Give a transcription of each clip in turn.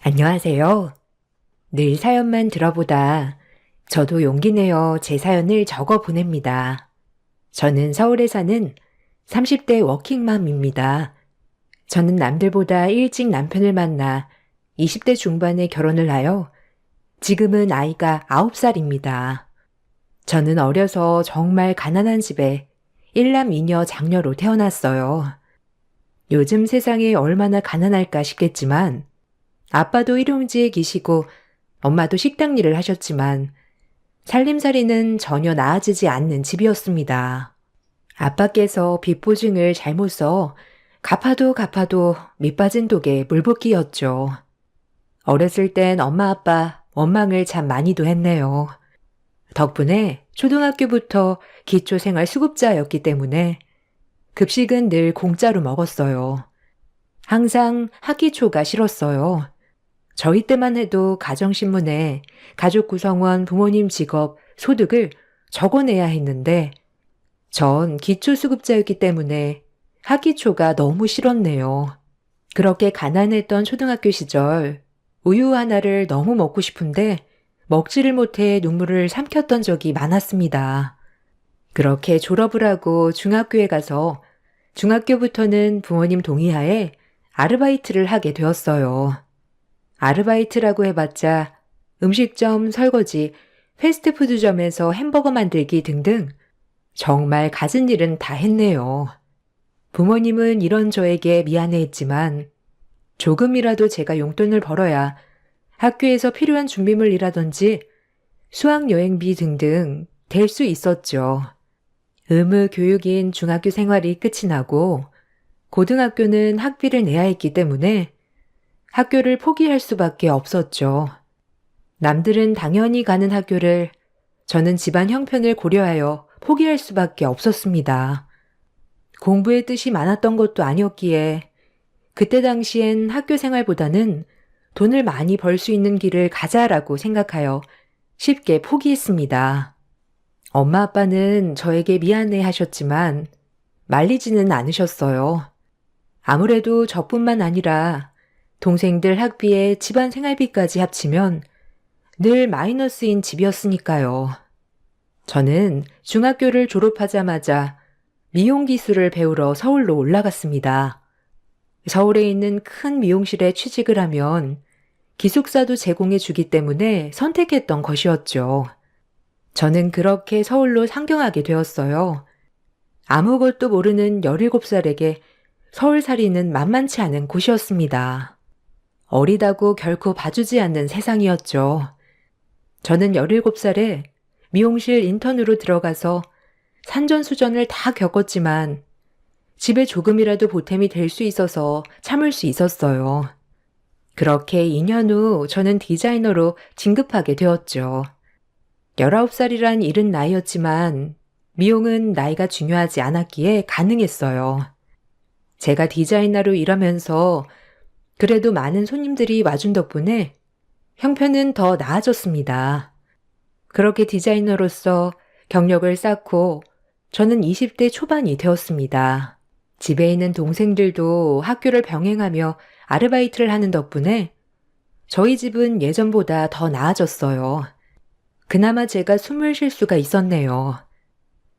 안녕하세요. 늘 사연만 들어보다 저도 용기 내어 제 사연을 적어 보냅니다. 저는 서울에 사는 30대 워킹맘입니다. 저는 남들보다 일찍 남편을 만나 20대 중반에 결혼을 하여 지금은 아이가 9살입니다. 저는 어려서 정말 가난한 집에 일남 이녀 장녀로 태어났어요. 요즘 세상에 얼마나 가난할까 싶겠지만 아빠도 일용직에 계시고 엄마도 식당 일을 하셨지만 살림살이는 전혀 나아지지 않는 집이었습니다. 아빠께서 빚 보증을 잘못 써 갚아도 밑빠진 독에 물붓기였죠. 어렸을 땐 엄마 아빠 원망을 참 많이도 했네요. 덕분에 초등학교부터 기초생활수급자였기 때문에 급식은 늘 공짜로 먹었어요. 항상 학기 초가 싫었어요. 저희 때만 해도 가정신문에 가족 구성원, 부모님 직업, 소득을 적어내야 했는데 전 기초수급자였기 때문에 학기초가 너무 싫었네요. 그렇게 가난했던 초등학교 시절 우유 하나를 너무 먹고 싶은데 먹지를 못해 눈물을 삼켰던 적이 많았습니다. 그렇게 졸업을 하고 중학교에 가서 중학교부터는 부모님 동의하에 아르바이트를 하게 되었어요. 아르바이트라고 해봤자 음식점, 설거지, 패스트푸드점에서 햄버거 만들기 등등 정말 갖은 일은 다 했네요. 부모님은 이런 저에게 미안해했지만 조금이라도 제가 용돈을 벌어야 학교에서 필요한 준비물이라든지 수학여행비 등등 될 수 있었죠. 의무 교육인 중학교 생활이 끝이 나고 고등학교는 학비를 내야 했기 때문에 학교를 포기할 수밖에 없었죠. 남들은 당연히 가는 학교를 저는 집안 형편을 고려하여 포기할 수밖에 없었습니다. 공부에 뜻이 많았던 것도 아니었기에 그때 당시엔 학교 생활보다는 돈을 많이 벌 수 있는 길을 가자라고 생각하여 쉽게 포기했습니다. 엄마 아빠는 저에게 미안해 하셨지만 말리지는 않으셨어요. 아무래도 저뿐만 아니라 동생들 학비에 집안 생활비까지 합치면 늘 마이너스인 집이었으니까요. 저는 중학교를 졸업하자마자 미용 기술을 배우러 서울로 올라갔습니다. 서울에 있는 큰 미용실에 취직을 하면 기숙사도 제공해 주기 때문에 선택했던 것이었죠. 저는 그렇게 서울로 상경하게 되었어요. 아무것도 모르는 17살에게 서울살이는 만만치 않은 곳이었습니다. 어리다고 결코 봐주지 않는 세상이었죠. 저는 17살에 미용실 인턴으로 들어가서 산전수전을 다 겪었지만 집에 조금이라도 보탬이 될 수 있어서 참을 수 있었어요. 그렇게 2년 후 저는 디자이너로 진급하게 되었죠. 19살이란 이른 나이였지만 미용은 나이가 중요하지 않았기에 가능했어요. 제가 디자이너로 일하면서 그래도 많은 손님들이 와준 덕분에 형편은 더 나아졌습니다. 그렇게 디자이너로서 경력을 쌓고 저는 20대 초반이 되었습니다. 집에 있는 동생들도 학교를 병행하며 아르바이트를 하는 덕분에 저희 집은 예전보다 더 나아졌어요. 그나마 제가 숨을 쉴 수가 있었네요.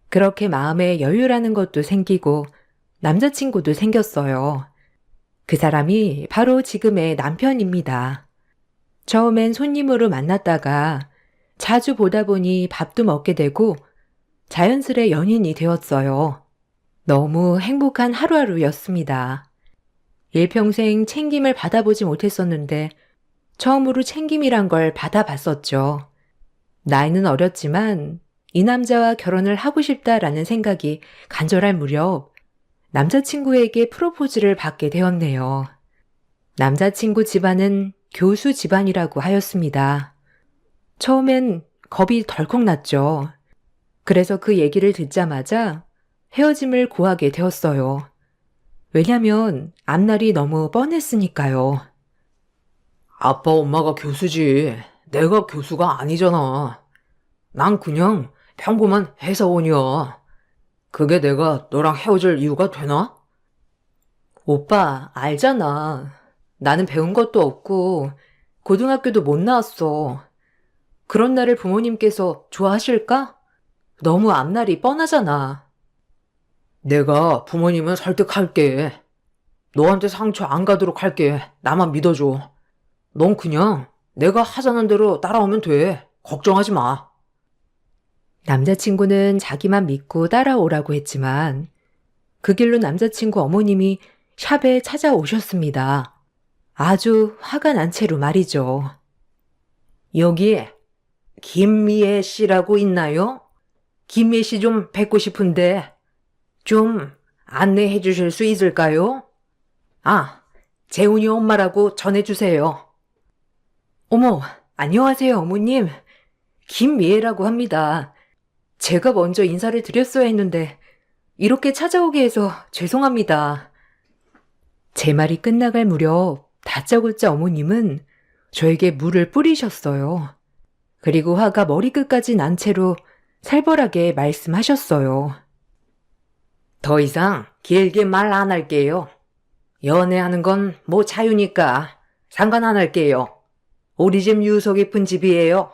그렇게 마음에 여유라는 것도 생기고 남자친구도 생겼어요. 그 사람이 바로 지금의 남편입니다. 처음엔 손님으로 만났다가 자주 보다 보니 밥도 먹게 되고 자연스레 연인이 되었어요. 너무 행복한 하루하루였습니다. 일평생 챙김을 받아보지 못했었는데 처음으로 챙김이란 걸 받아봤었죠. 나이는 어렸지만 이 남자와 결혼을 하고 싶다라는 생각이 간절할 무렵 남자친구에게 프로포즈를 받게 되었네요. 남자친구 집안은 교수 집안이라고 하였습니다. 처음엔 겁이 덜컥 났죠. 그래서 그 얘기를 듣자마자 헤어짐을 고하게 되었어요. 왜냐면 앞날이 너무 뻔했으니까요. 아빠 엄마가 교수지. 내가 교수가 아니잖아. 난 그냥 평범한 회사원이야. 그게 내가 너랑 헤어질 이유가 되나? 오빠, 알잖아. 나는 배운 것도 없고 고등학교도 못 나왔어. 그런 나를 부모님께서 좋아하실까? 너무 앞날이 뻔하잖아. 내가 부모님은 설득할게. 너한테 상처 안 가도록 할게. 나만 믿어줘. 넌 그냥 내가 하자는 대로 따라오면 돼. 걱정하지 마. 남자친구는 자기만 믿고 따라오라고 했지만 그 길로 남자친구 어머님이 샵에 찾아오셨습니다. 아주 화가 난 채로 말이죠. 여기 김미애 씨라고 있나요? 김미애 씨 좀 뵙고 싶은데 좀 안내해 주실 수 있을까요? 아, 재훈이 엄마라고 전해주세요. 어머, 안녕하세요, 어머님. 김미애라고 합니다. 제가 먼저 인사를 드렸어야 했는데 이렇게 찾아오게 해서 죄송합니다. 제 말이 끝나갈 무렵 다짜고짜 어머님은 저에게 물을 뿌리셨어요. 그리고 화가 머리끝까지 난 채로 살벌하게 말씀하셨어요. 더 이상 길게 말 안 할게요. 연애하는 건 뭐 자유니까 상관 안 할게요. 우리 집 유서 깊은 집이에요.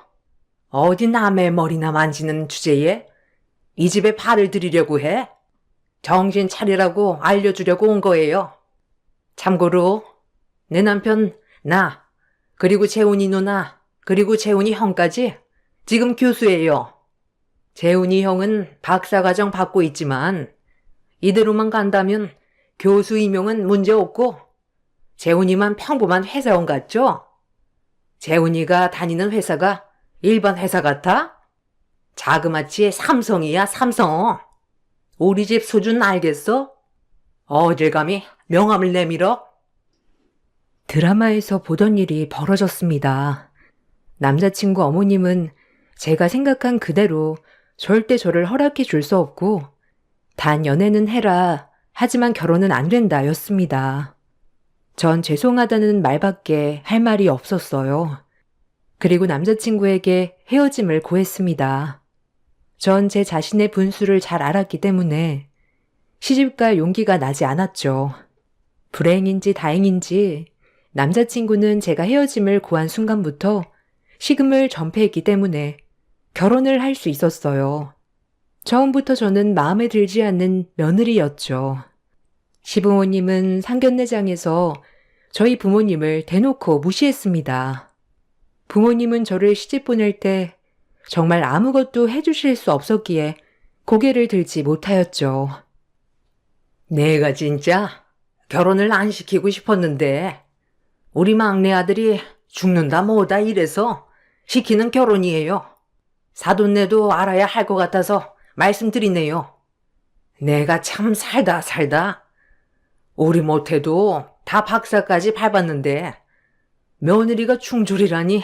어디 남의 머리나 만지는 주제에 이 집에 발을 들이려고 해? 정신 차리라고 알려주려고 온 거예요. 참고로 내 남편 나 그리고 재훈이 누나 그리고 재훈이 형까지 지금 교수예요. 재훈이 형은 박사과정 받고 있지만 이대로만 간다면 교수 임용은 문제없고 재훈이만 평범한 회사원 같죠? 재훈이가 다니는 회사가 일반 회사 같아? 자그마치 삼성이야, 삼성. 우리 집 수준 알겠어? 어딜 감히 명함을 내밀어? 드라마에서 보던 일이 벌어졌습니다. 남자친구 어머님은 제가 생각한 그대로 절대 저를 허락해 줄 수 없고 단 연애는 해라 하지만 결혼은 안 된다 였습니다. 전 죄송하다는 말밖에 할 말이 없었어요. 그리고 남자친구에게 헤어짐을 구했습니다. 전 제 자신의 분수를 잘 알았기 때문에 시집갈 용기가 나지 않았죠. 불행인지 다행인지 남자친구는 제가 헤어짐을 구한 순간부터 식음을 전폐했기 때문에 결혼을 할 수 있었어요. 처음부터 저는 마음에 들지 않는 며느리였죠. 시부모님은 상견례장에서 저희 부모님을 대놓고 무시했습니다. 부모님은 저를 시집 보낼 때 정말 아무것도 해주실 수 없었기에 고개를 들지 못하였죠. 내가 진짜 결혼을 안 시키고 싶었는데 우리 막내 아들이 죽는다 뭐다 이래서 시키는 결혼이에요. 사돈네도 알아야 할 것 같아서 말씀드리네요. 내가 참 살다 우리 못해도 다 박사까지 밟았는데 며느리가 충졸이라니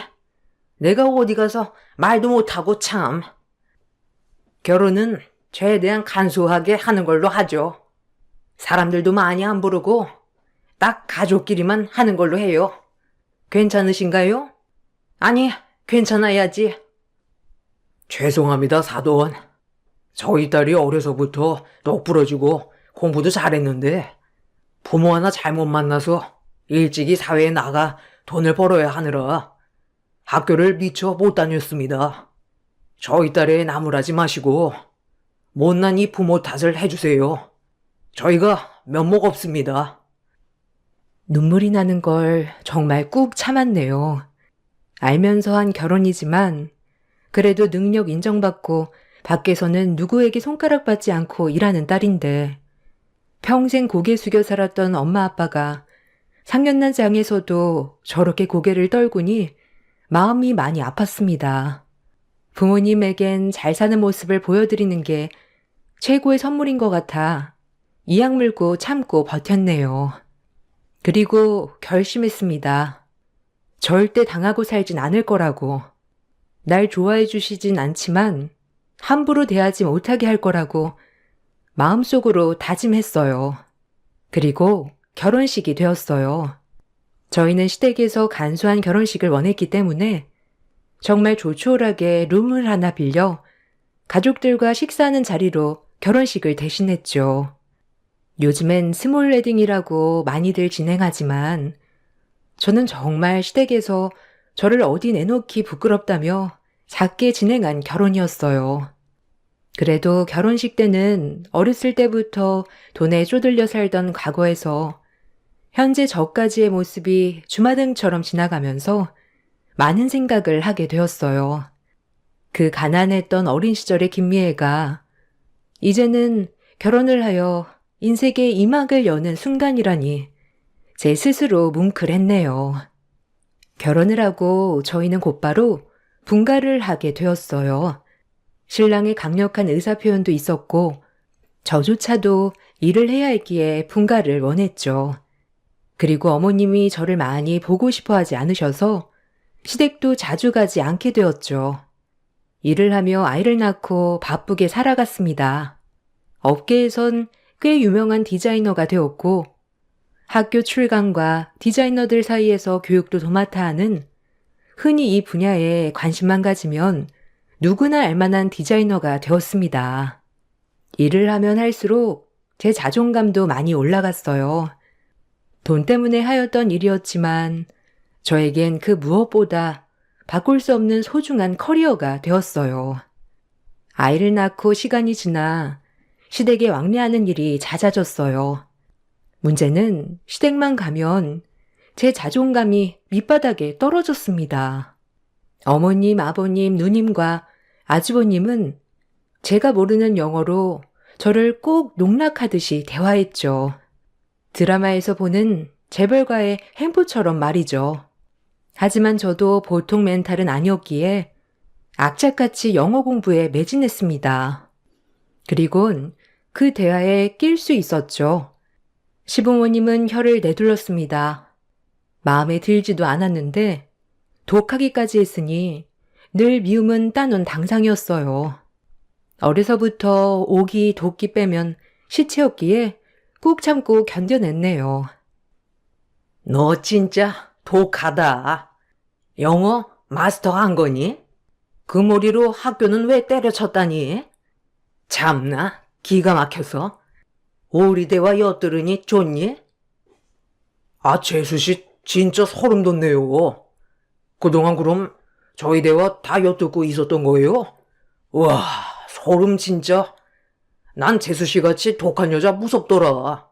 내가 어디 가서 말도 못하고 참. 결혼은 최대한 간소하게 하는 걸로 하죠. 사람들도 많이 안 부르고 딱 가족끼리만 하는 걸로 해요. 괜찮으신가요? 아니, 괜찮아야지. 죄송합니다, 사돈. 저희 딸이 어려서부터 똑부러지고 공부도 잘했는데 부모 하나 잘못 만나서 일찍이 사회에 나가 돈을 벌어야 하느라 학교를 미처 못 다녔습니다. 저희 딸에 나무라지 마시고 못난 이 부모 탓을 해주세요. 저희가 면목 없습니다. 눈물이 나는 걸 정말 꾹 참았네요. 알면서 한 결혼이지만 그래도 능력 인정받고 밖에서는 누구에게 손가락받지 않고 일하는 딸인데 평생 고개 숙여 살았던 엄마 아빠가 상견례장에서도 저렇게 고개를 떨구니 마음이 많이 아팠습니다. 부모님에겐 잘 사는 모습을 보여드리는 게 최고의 선물인 것 같아 이악 물고 참고 버텼네요. 그리고 결심했습니다. 절대 당하고 살진 않을 거라고. 날 좋아해 주시진 않지만 함부로 대하지 못하게 할 거라고 마음속으로 다짐했어요. 그리고 결혼식이 되었어요. 저희는 시댁에서 간소한 결혼식을 원했기 때문에 정말 조촐하게 룸을 하나 빌려 가족들과 식사하는 자리로 결혼식을 대신했죠. 요즘엔 스몰 웨딩이라고 많이들 진행하지만 저는 정말 시댁에서 저를 어디 내놓기 부끄럽다며 작게 진행한 결혼이었어요. 그래도 결혼식 때는 어렸을 때부터 돈에 쪼들려 살던 과거에서 현재 저까지의 모습이 주마등처럼 지나가면서 많은 생각을 하게 되었어요. 그 가난했던 어린 시절의 김미애가 이제는 결혼을 하여 인생의 이막을 여는 순간이라니 제 스스로 뭉클했네요. 결혼을 하고 저희는 곧바로 분가를 하게 되었어요. 신랑의 강력한 의사표현도 있었고 저조차도 일을 해야 했기에 분가를 원했죠. 그리고 어머님이 저를 많이 보고 싶어 하지 않으셔서 시댁도 자주 가지 않게 되었죠. 일을 하며 아이를 낳고 바쁘게 살아갔습니다. 업계에선 꽤 유명한 디자이너가 되었고 학교 출강과 디자이너들 사이에서 교육도 도맡아 하는 흔히 이 분야에 관심만 가지면 누구나 알만한 디자이너가 되었습니다. 일을 하면 할수록 제 자존감도 많이 올라갔어요. 돈 때문에 하였던 일이었지만 저에겐 그 무엇보다 바꿀 수 없는 소중한 커리어가 되었어요. 아이를 낳고 시간이 지나 시댁에 왕래하는 일이 잦아졌어요. 문제는 시댁만 가면 제 자존감이 밑바닥에 떨어졌습니다. 어머님, 아버님, 누님과 아주버님은 제가 모르는 영어로 저를 꼭 농락하듯이 대화했죠. 드라마에서 보는 재벌가의 행포처럼 말이죠. 하지만 저도 보통 멘탈은 아니었기에 악착같이 영어 공부에 매진했습니다. 그리곤 그 대화에 낄 수 있었죠. 시부모님은 혀를 내둘렀습니다. 마음에 들지도 않았는데 독하기까지 했으니 늘 미움은 따놓은 당상이었어요. 어려서부터 오기, 도끼 빼면 시체였기에 꾹 참고 견뎌냈네요. 너 진짜 독하다. 영어 마스터 한 거니? 그 머리로 학교는 왜 때려쳤다니? 참나, 기가 막혀서. 우리 대화 엿들으니 좋니? 아, 재수씨 진짜 소름 돋네요. 그동안 그럼 저희 대화 다 엿듣고 있었던 거예요? 와, 소름 진짜. 난 재수씨 같이 독한 여자 무섭더라.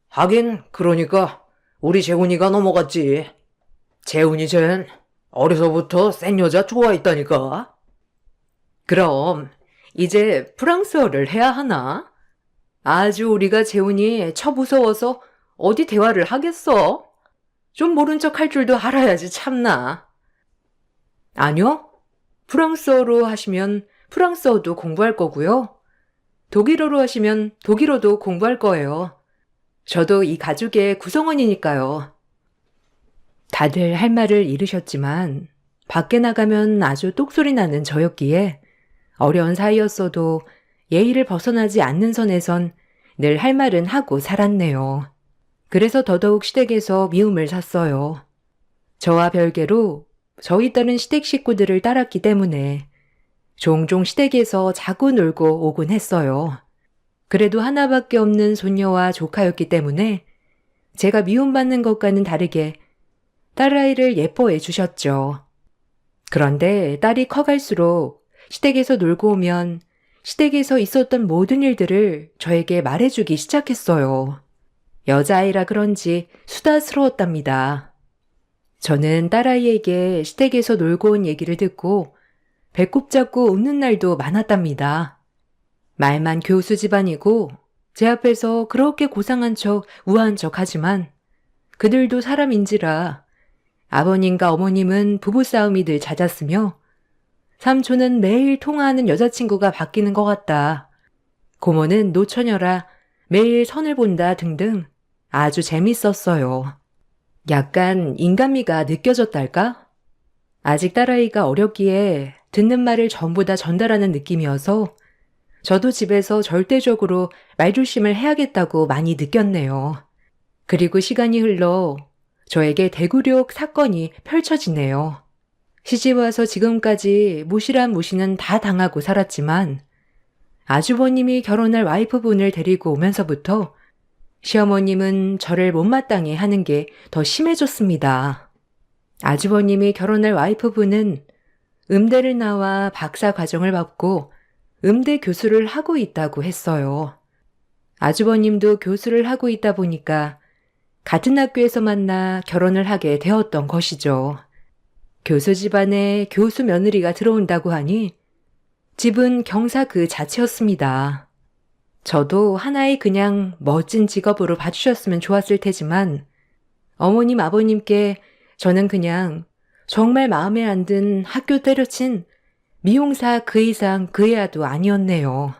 하긴 그러니까 우리 재훈이가 넘어갔지. 재훈이 쟨 어려서부터 센 여자 좋아했다니까. 그럼 이제 프랑스어를 해야 하나? 아주 우리가 재훈이 쳐 무서워서 어디 대화를 하겠어? 좀 모른 척 할 줄도 알아야지 참나. 아니요. 프랑스어로 하시면 프랑스어도 공부할 거고요. 독일어로 하시면 독일어도 공부할 거예요. 저도 이 가족의 구성원이니까요. 다들 할 말을 잃으셨지만 밖에 나가면 아주 똑소리 나는 저였기에 어려운 사이였어도 예의를 벗어나지 않는 선에선 늘 할 말은 하고 살았네요. 그래서 더더욱 시댁에서 미움을 샀어요. 저와 별개로 저희 딸은 시댁 식구들을 따랐기 때문에 종종 시댁에서 자고 놀고 오곤 했어요. 그래도 하나밖에 없는 손녀와 조카였기 때문에 제가 미움받는 것과는 다르게 딸아이를 예뻐해 주셨죠. 그런데 딸이 커갈수록 시댁에서 놀고 오면 시댁에서 있었던 모든 일들을 저에게 말해주기 시작했어요. 여자아이라 그런지 수다스러웠답니다. 저는 딸아이에게 시댁에서 놀고 온 얘기를 듣고 배꼽 잡고 웃는 날도 많았답니다. 말만 교수 집안이고 제 앞에서 그렇게 고상한 척 우아한 척 하지만 그들도 사람인지라 아버님과 어머님은 부부싸움이 늘 잦았으며 삼촌은 매일 통화하는 여자친구가 바뀌는 것 같다. 고모는 노처녀라 매일 선을 본다 등등 아주 재밌었어요. 약간 인간미가 느껴졌달까? 아직 딸아이가 어렸기에 듣는 말을 전부 다 전달하는 느낌이어서 저도 집에서 절대적으로 말조심을 해야겠다고 많이 느꼈네요. 그리고 시간이 흘러 저에게 대구력 사건이 펼쳐지네요. 시집와서 지금까지 무시란 무시는 다 당하고 살았지만 아주버님이 결혼할 와이프분을 데리고 오면서부터 시어머님은 저를 못마땅해 하는 게 더 심해졌습니다. 아주버님이 결혼할 와이프분은 음대를 나와 박사 과정을 받고 음대 교수를 하고 있다고 했어요. 아주버님도 교수를 하고 있다 보니까 같은 학교에서 만나 결혼을 하게 되었던 것이죠. 교수 집안에 교수 며느리가 들어온다고 하니 집은 경사 그 자체였습니다. 저도 하나의 그냥 멋진 직업으로 봐주셨으면 좋았을 테지만 어머님 아버님께 저는 그냥 정말 마음에 안 든 학교 때려친 미용사 그 이상 그 이하도 아니었네요.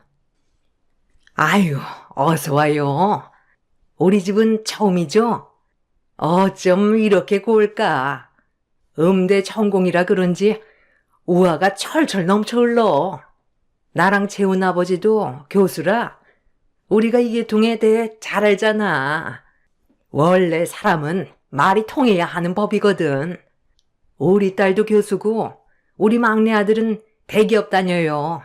아유, 어서 와요. 우리 집은 처음이죠? 어쩜 이렇게 고울까? 음대 전공이라 그런지 우화가 철철 넘쳐 흘러. 나랑 재훈 아버지도 교수라 우리가 이 계통에 대해 잘 알잖아. 원래 사람은 말이 통해야 하는 법이거든. 우리 딸도 교수고 우리 막내 아들은 대기업 다녀요.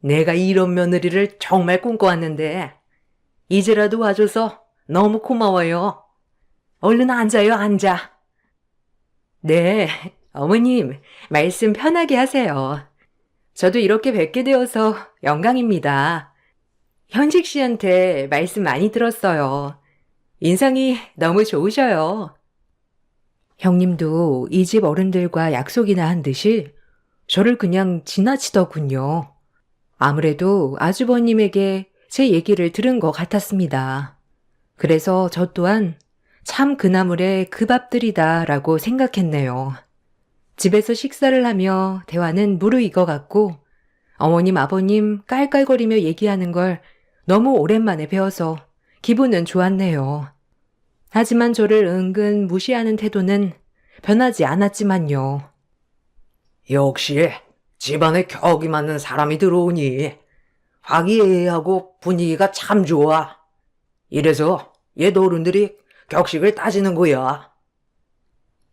내가 이런 며느리를 정말 꿈꿔왔는데 이제라도 와줘서 너무 고마워요. 얼른 앉아요, 앉아. 네, 어머님, 말씀 편하게 하세요. 저도 이렇게 뵙게 되어서 영광입니다. 현식 씨한테 말씀 많이 들었어요. 인상이 너무 좋으셔요. 형님도 이 집 어른들과 약속이나 한 듯이 저를 그냥 지나치더군요. 아무래도 아주버님에게 제 얘기를 들은 것 같았습니다. 그래서 저 또한 참 그나물의 그 밥들이다라고 생각했네요. 집에서 식사를 하며 대화는 무르익어갔고 어머님 아버님 깔깔거리며 얘기하는 걸 너무 오랜만에 배워서 기분은 좋았네요. 하지만 저를 은근 무시하는 태도는 변하지 않았지만요. 역시 집안에 격이 맞는 사람이 들어오니 화기애애하고 분위기가 참 좋아. 이래서 옛 어른들이 격식을 따지는 거야.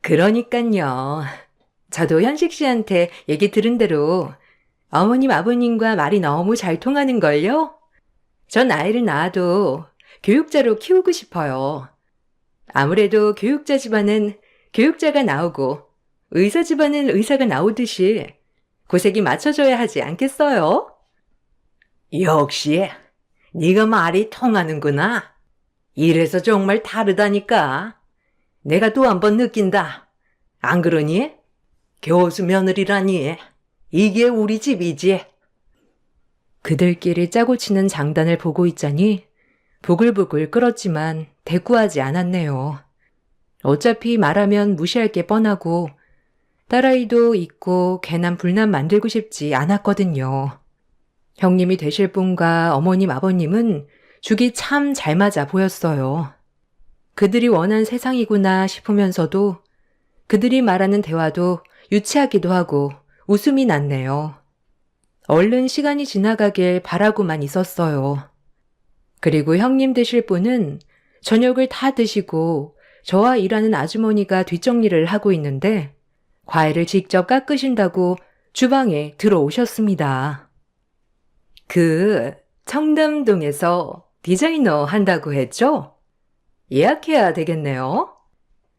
그러니깐요. 저도 현식 씨한테 얘기 들은 대로 어머님 아버님과 말이 너무 잘 통하는걸요? 전 아이를 낳아도 교육자로 키우고 싶어요. 아무래도 교육자 집안은 교육자가 나오고 의사 집안은 의사가 나오듯이 고색이 맞춰져야 하지 않겠어요? 역시 네가 말이 통하는구나. 이래서 정말 다르다니까. 내가 또 한 번 느낀다. 안 그러니? 교수 며느리라니. 이게 우리 집이지. 그들끼리 짜고 치는 장단을 보고 있자니 부글부글 끓었지만 대꾸하지 않았네요. 어차피 말하면 무시할 게 뻔하고 딸아이도 있고 괜한 불난 만들고 싶지 않았거든요. 형님이 되실 분과 어머님 아버님은 죽이 참 잘 맞아 보였어요. 그들이 원한 세상이구나 싶으면서도 그들이 말하는 대화도 유치하기도 하고 웃음이 났네요. 얼른 시간이 지나가길 바라고만 있었어요. 그리고 형님 되실 분은 저녁을 다 드시고 저와 일하는 아주머니가 뒷정리를 하고 있는데 과일을 직접 깎으신다고 주방에 들어오셨습니다. 그 청담동에서 디자이너 한다고 했죠? 예약해야 되겠네요.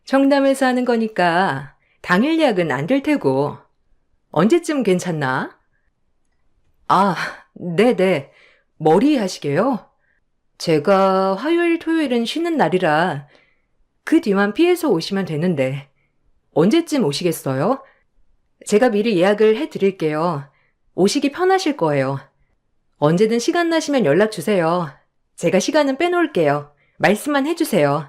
청담에서 하는 거니까 당일 예약은 안 될 테고 언제쯤 괜찮나? 아, 네네. 머리 하시게요? 제가 화요일, 토요일은 쉬는 날이라 그 뒤만 피해서 오시면 되는데 언제쯤 오시겠어요? 제가 미리 예약을 해드릴게요. 오시기 편하실 거예요. 언제든 시간 나시면 연락 주세요. 제가 시간은 빼놓을게요. 말씀만 해주세요.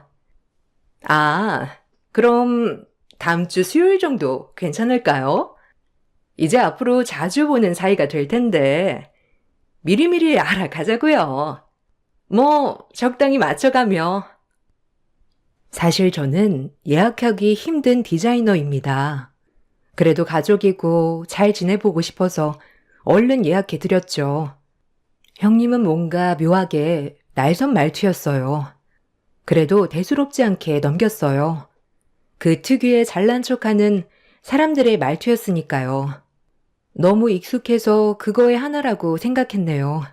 아, 그럼 다음 주 수요일 정도 괜찮을까요? 이제 앞으로 자주 보는 사이가 될 텐데 미리미리 알아가자고요. 뭐 적당히 맞춰가며. 사실 저는 예약하기 힘든 디자이너입니다. 그래도 가족이고 잘 지내보고 싶어서 얼른 예약해드렸죠. 형님은 뭔가 묘하게 날선 말투였어요. 그래도 대수롭지 않게 넘겼어요. 그 특유의 잘난 척하는 사람들의 말투였으니까요. 너무 익숙해서 그거의 하나라고 생각했네요.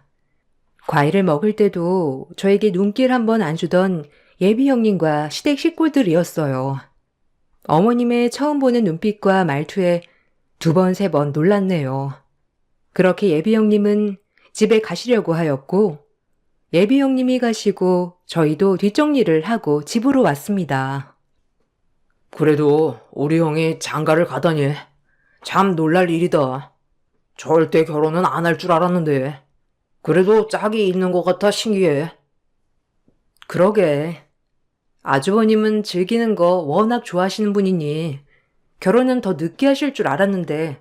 과일을 먹을 때도 저에게 눈길 한번 안 주던 예비 형님과 시댁 식구들이었어요. 어머님의 처음 보는 눈빛과 말투에 두 번, 세 번 놀랐네요. 그렇게 예비 형님은 집에 가시려고 하였고, 예비 형님이 가시고 저희도 뒷정리를 하고 집으로 왔습니다. 그래도 우리 형이 장가를 가다니 참 놀랄 일이다. 절대 결혼은 안 할 줄 알았는데. 그래도 짝이 있는 것 같아 신기해. 그러게. 아주버님은 즐기는 거 워낙 좋아하시는 분이니 결혼은 더 늦게 하실 줄 알았는데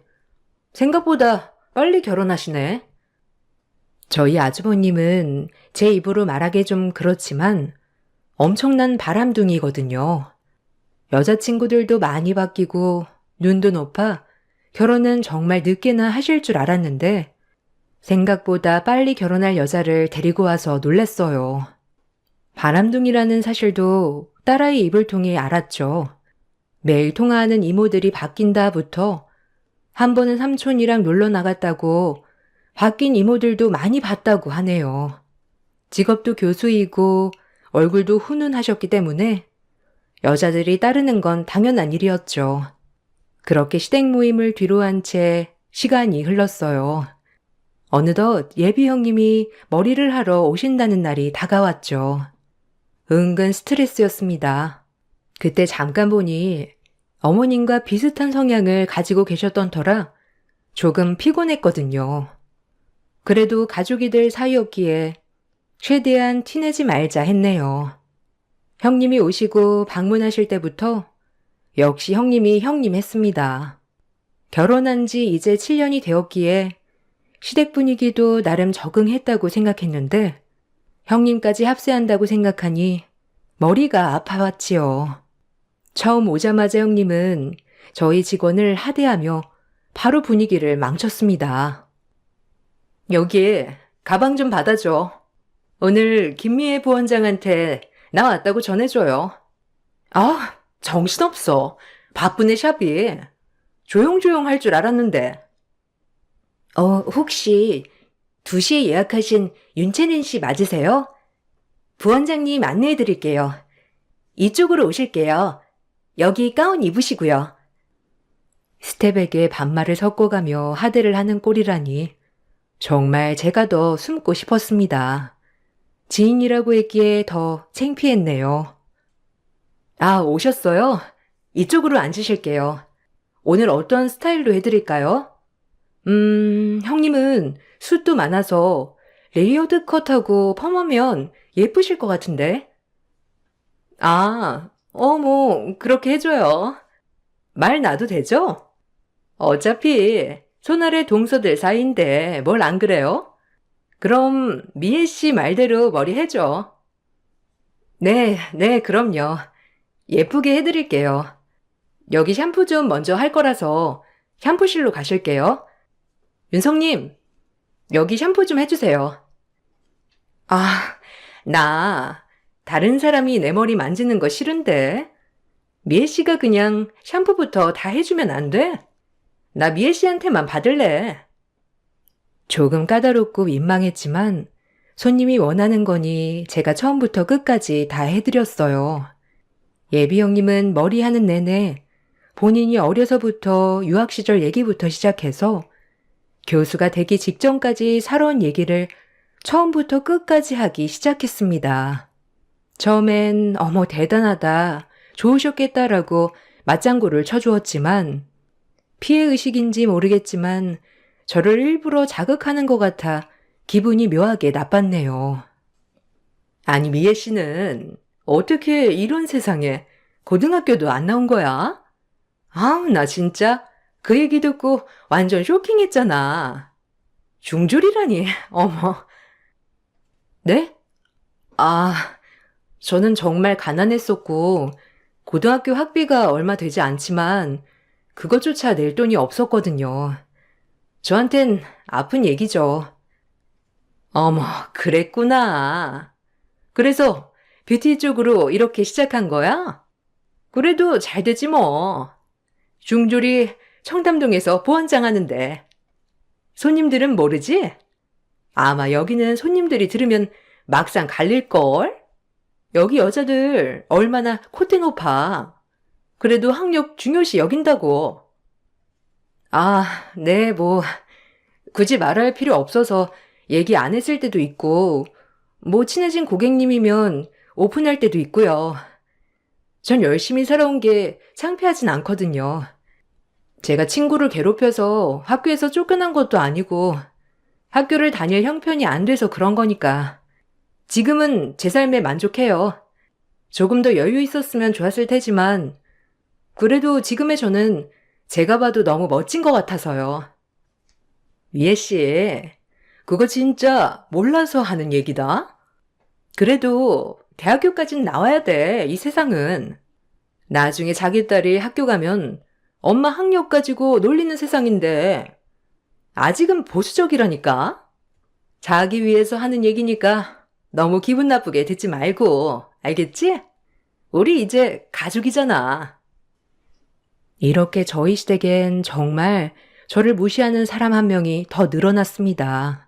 생각보다 빨리 결혼하시네. 저희 아주버님은 제 입으로 말하기 좀 그렇지만 엄청난 바람둥이거든요. 여자친구들도 많이 바뀌고 눈도 높아 결혼은 정말 늦게나 하실 줄 알았는데 생각보다 빨리 결혼할 여자를 데리고 와서 놀랬어요. 바람둥이라는 사실도 딸아이 입을 통해 알았죠. 매일 통화하는 이모들이 바뀐다부터 한 번은 삼촌이랑 놀러 나갔다고 바뀐 이모들도 많이 봤다고 하네요. 직업도 교수이고 얼굴도 훈훈하셨기 때문에 여자들이 따르는 건 당연한 일이었죠. 그렇게 시댁 모임을 뒤로 한 채 시간이 흘렀어요. 어느덧 예비 형님이 머리를 하러 오신다는 날이 다가왔죠. 은근 스트레스였습니다. 그때 잠깐 보니 어머님과 비슷한 성향을 가지고 계셨던 터라 조금 피곤했거든요. 그래도 가족이 될 사이였기에 최대한 티내지 말자 했네요. 형님이 오시고 방문하실 때부터 역시 형님이 형님 했습니다. 결혼한 지 이제 7년이 되었기에 시댁 분위기도 나름 적응했다고 생각했는데 형님까지 합세한다고 생각하니 머리가 아파왔지요. 처음 오자마자 형님은 저희 직원을 하대하며 바로 분위기를 망쳤습니다. 여기 가방 좀 받아줘. 오늘 김미애 부원장한테 나 왔다고 전해줘요. 아, 정신없어. 바쁘네 샵이. 조용조용 할 줄 알았는데. 혹시 2시에 예약하신 윤채린 씨 맞으세요? 부원장님 안내해 드릴게요. 이쪽으로 오실게요. 여기 가운 입으시고요. 스텝에게 반말을 섞어가며 하대를 하는 꼴이라니 정말 제가 더 숨고 싶었습니다. 지인이라고 했기에 더 창피했네요. 아, 오셨어요? 이쪽으로 앉으실게요. 오늘 어떤 스타일로 해드릴까요? 형님은 숱도 많아서 레이어드 컷하고 펌하면 예쁘실 것 같은데. 뭐 그렇게 해줘요. 말 놔도 되죠? 어차피 손아래 동서들 사이인데 뭘 안 그래요? 그럼 미애 씨 말대로 머리 해줘. 네, 그럼요. 예쁘게 해드릴게요. 여기 샴푸 좀 먼저 할 거라서 샴푸실로 가실게요. 윤성님, 여기 샴푸 좀 해주세요. 나 다른 사람이 내 머리 만지는 거 싫은데. 미애 씨가 그냥 샴푸부터 다 해주면 안 돼? 나 미애 씨한테만 받을래. 조금 까다롭고 민망했지만 손님이 원하는 거니 제가 처음부터 끝까지 다 해드렸어요. 예비 형님은 머리 하는 내내 본인이 어려서부터 유학 시절 얘기부터 시작해서 교수가 되기 직전까지 살아온 얘기를 처음부터 끝까지 하기 시작했습니다. 처음엔 어머 대단하다, 좋으셨겠다라고 맞장구를 쳐주었지만 피해의식인지 모르겠지만 저를 일부러 자극하는 것 같아 기분이 묘하게 나빴네요. 아니 미애 씨는 어떻게 이런 세상에 고등학교도 안 나온 거야? 나 진짜 그 얘기 듣고 완전 쇼킹했잖아. 중졸이라니, 어머. 네? 저는 정말 가난했었고 고등학교 학비가 얼마 되지 않지만 그것조차 낼 돈이 없었거든요. 저한텐 아픈 얘기죠. 어머, 그랬구나. 그래서 뷰티 쪽으로 이렇게 시작한 거야? 그래도 잘 되지 뭐. 중졸이 청담동에서 보안장 하는데. 손님들은 모르지? 아마 여기는 손님들이 들으면 막상 갈릴걸? 여기 여자들 얼마나 콧대 높아. 그래도 학력 중요시 여긴다고. 아, 네, 뭐, 굳이 말할 필요 없어서 얘기 안 했을 때도 있고, 뭐 친해진 고객님이면 오픈할 때도 있고요. 전 열심히 살아온 게 창피하진 않거든요. 제가 친구를 괴롭혀서 학교에서 쫓겨난 것도 아니고 학교를 다닐 형편이 안 돼서 그런 거니까. 지금은 제 삶에 만족해요. 조금 더 여유 있었으면 좋았을 테지만 그래도 지금의 저는 제가 봐도 너무 멋진 것 같아서요. 미애 씨, 그거 진짜 몰라서 하는 얘기다. 그래도 대학교까진 나와야 돼, 이 세상은. 나중에 자기 딸이 학교 가면 엄마 학력 가지고 놀리는 세상인데 아직은 보수적이라니까. 자기 위해서 하는 얘기니까 너무 기분 나쁘게 듣지 말고, 알겠지? 우리 이제 가족이잖아. 이렇게 저희 시댁엔 정말 저를 무시하는 사람 한 명이 더 늘어났습니다.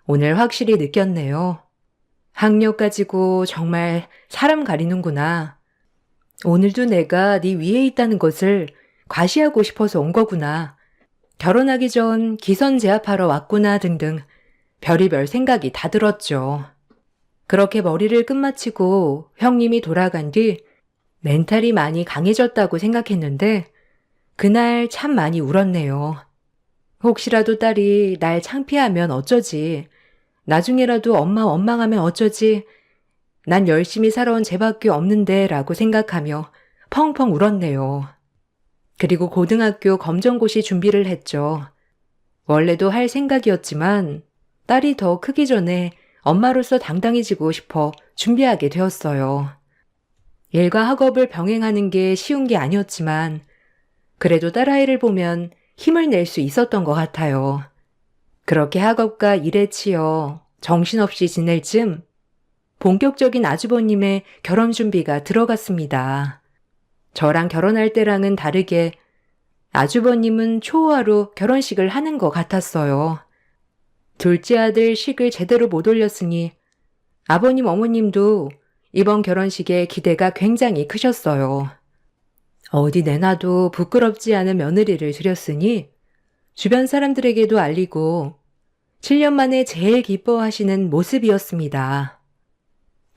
오늘 확실히 느꼈네요. 학력 가지고 정말 사람 가리는구나. 오늘도 내가 네 위에 있다는 것을 과시하고 싶어서 온 거구나. 결혼하기 전 기선 제압하러 왔구나 등등 별의별 생각이 다 들었죠. 그렇게 머리를 끝마치고 형님이 돌아간 뒤 멘탈이 많이 강해졌다고 생각했는데 그날 참 많이 울었네요. 혹시라도 딸이 날 창피하면 어쩌지. 나중에라도 엄마 원망하면 어쩌지. 난 열심히 살아온 쟤밖에 없는데 라고 생각하며 펑펑 울었네요. 그리고 고등학교 검정고시 준비를 했죠. 원래도 할 생각이었지만 딸이 더 크기 전에 엄마로서 당당해지고 싶어 준비하게 되었어요. 일과 학업을 병행하는 게 쉬운 게 아니었지만 그래도 딸아이를 보면 힘을 낼 수 있었던 것 같아요. 그렇게 학업과 일에 치여 정신없이 지낼 즈음 본격적인 아주버님의 결혼 준비가 들어갔습니다. 저랑 결혼할 때랑은 다르게 아주버님은 초호화로 결혼식을 하는 것 같았어요. 둘째 아들 식을 제대로 못 올렸으니 아버님 어머님도 이번 결혼식에 기대가 굉장히 크셨어요. 어디 내놔도 부끄럽지 않은 며느리를 들였으니 주변 사람들에게도 알리고 7년 만에 제일 기뻐하시는 모습이었습니다.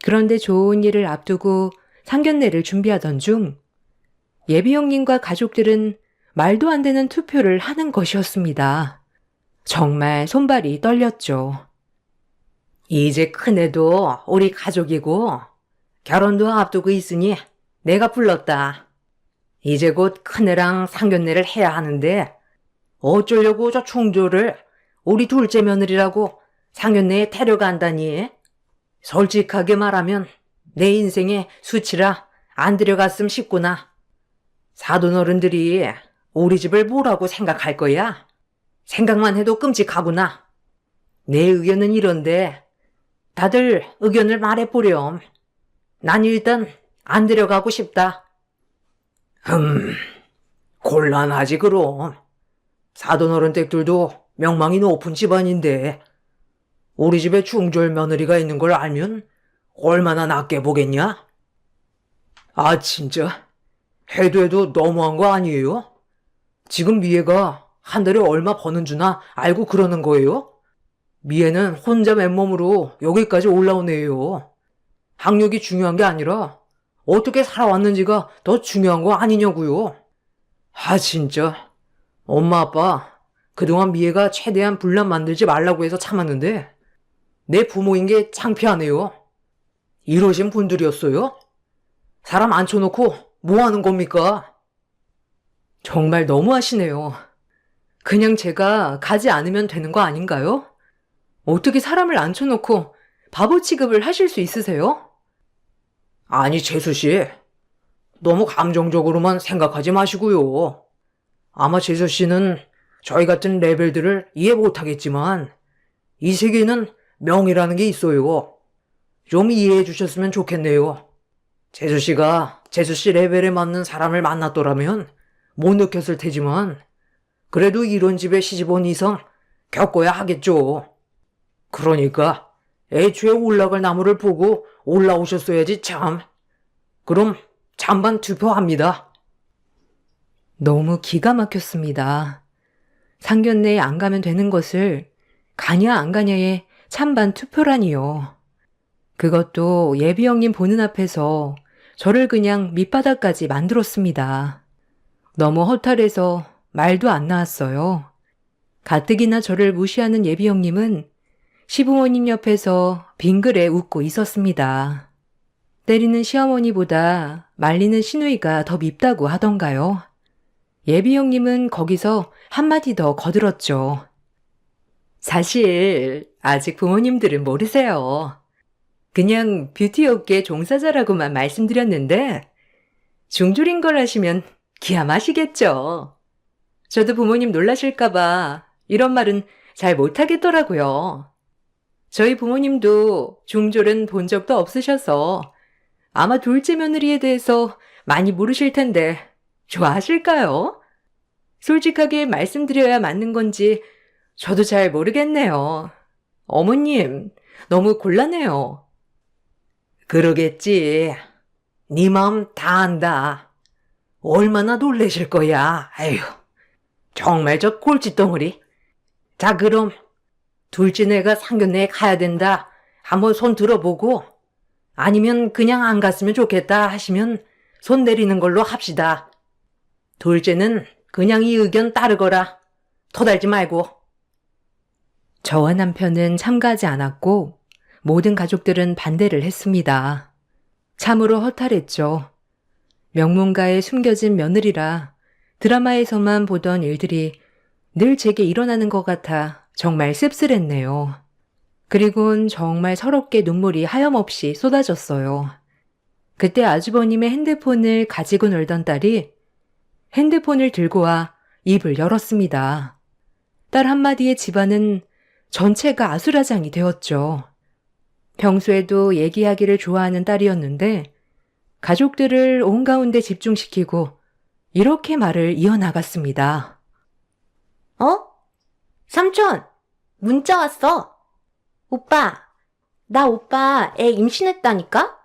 그런데 좋은 일을 앞두고 상견례를 준비하던 중 예비 형님과 가족들은 말도 안 되는 투표를 하는 것이었습니다. 정말 손발이 떨렸죠. 이제 큰애도 우리 가족이고 결혼도 앞두고 있으니 내가 불렀다. 이제 곧 큰애랑 상견례를 해야 하는데 어쩌려고 저 충조를 우리 둘째 며느리라고 상견례에 데려간다니. 솔직하게 말하면 내 인생의 수치라 안 데려갔음 싶구나. 사돈어른들이 우리 집을 뭐라고 생각할 거야? 생각만 해도 끔찍하구나. 내 의견은 이런데 다들 의견을 말해보렴. 난 일단 안 데려가고 싶다. 곤란하지 그럼. 사돈어른 댁들도 명망이 높은 집안인데 우리 집에 중졸 며느리가 있는 걸 알면 얼마나 낮게 보겠냐? 아 진짜 해도 너무한 거 아니에요? 지금 미애가 한 달에 얼마 버는 주나 알고 그러는 거예요? 미애는 혼자 맨몸으로 여기까지 올라온 애예요. 학력이 중요한 게 아니라 어떻게 살아왔는지가 더 중요한 거 아니냐고요. 아 진짜 엄마 아빠 그동안 미애가 최대한 분란 만들지 말라고 해서 참았는데 내 부모인 게 창피하네요. 이러신 분들이었어요? 사람 앉혀놓고 뭐 하는 겁니까? 정말 너무하시네요. 그냥 제가 가지 않으면 되는 거 아닌가요? 어떻게 사람을 앉혀놓고 바보 취급을 하실 수 있으세요? 아니 재수씨, 너무 감정적으로만 생각하지 마시고요. 아마 재수씨는 저희 같은 레벨들을 이해 못하겠지만 이 세계에는 명이라는 게 있어요. 좀 이해해 주셨으면 좋겠네요. 재수씨가 재수씨 레벨에 맞는 사람을 만났더라면 못 느꼈을 테지만 그래도 이런 집에 시집온 이상 겪어야 하겠죠. 그러니까 애초에 올라갈 나무를 보고 올라오셨어야지 참. 그럼 찬반 투표합니다. 너무 기가 막혔습니다. 상견례에 안 가면 되는 것을 가냐 안 가냐에 찬반 투표라니요. 그것도 예비 형님 보는 앞에서 저를 그냥 밑바닥까지 만들었습니다. 너무 허탈해서 말도 안 나왔어요. 가뜩이나 저를 무시하는 예비 형님은 시부모님 옆에서 빙그레 웃고 있었습니다. 때리는 시어머니보다 말리는 시누이가 더 밉다고 하던가요. 예비 형님은 거기서 한마디 더 거들었죠. 사실 아직 부모님들은 모르세요. 그냥 뷰티 업계 종사자라고만 말씀드렸는데 중졸인 걸 아시면 기함하시겠죠. 저도 부모님 놀라실까봐 이런 말은 잘 못하겠더라고요. 저희 부모님도 중졸은 본 적도 없으셔서 아마 둘째 며느리에 대해서 많이 모르실 텐데 좋아하실까요? 솔직하게 말씀드려야 맞는 건지 저도 잘 모르겠네요. 어머님, 너무 곤란해요. 그러겠지. 네 마음 다 안다. 얼마나 놀라실 거야. 아휴, 정말 저 골칫덩어리. 자, 그럼 둘째 내가 상견례에 가야 된다. 한번 손 들어보고 아니면 그냥 안 갔으면 좋겠다 하시면 손 내리는 걸로 합시다. 둘째는 그냥 이 의견 따르거라. 토달지 말고. 저와 남편은 참가하지 않았고 모든 가족들은 반대를 했습니다. 참으로 허탈했죠. 명문가에 숨겨진 며느리라 드라마에서만 보던 일들이 늘 제게 일어나는 것 같아 정말 씁쓸했네요. 그리곤 정말 서럽게 눈물이 하염없이 쏟아졌어요. 그때 아주버님의 핸드폰을 가지고 놀던 딸이 핸드폰을 들고 와 입을 열었습니다. 딸 한마디에 집안은 전체가 아수라장이 되었죠. 평소에도 얘기하기를 좋아하는 딸이었는데 가족들을 온 가운데 집중시키고 이렇게 말을 이어나갔습니다. 삼촌, 문자 왔어. 오빠, 나 오빠 애 임신했다니까?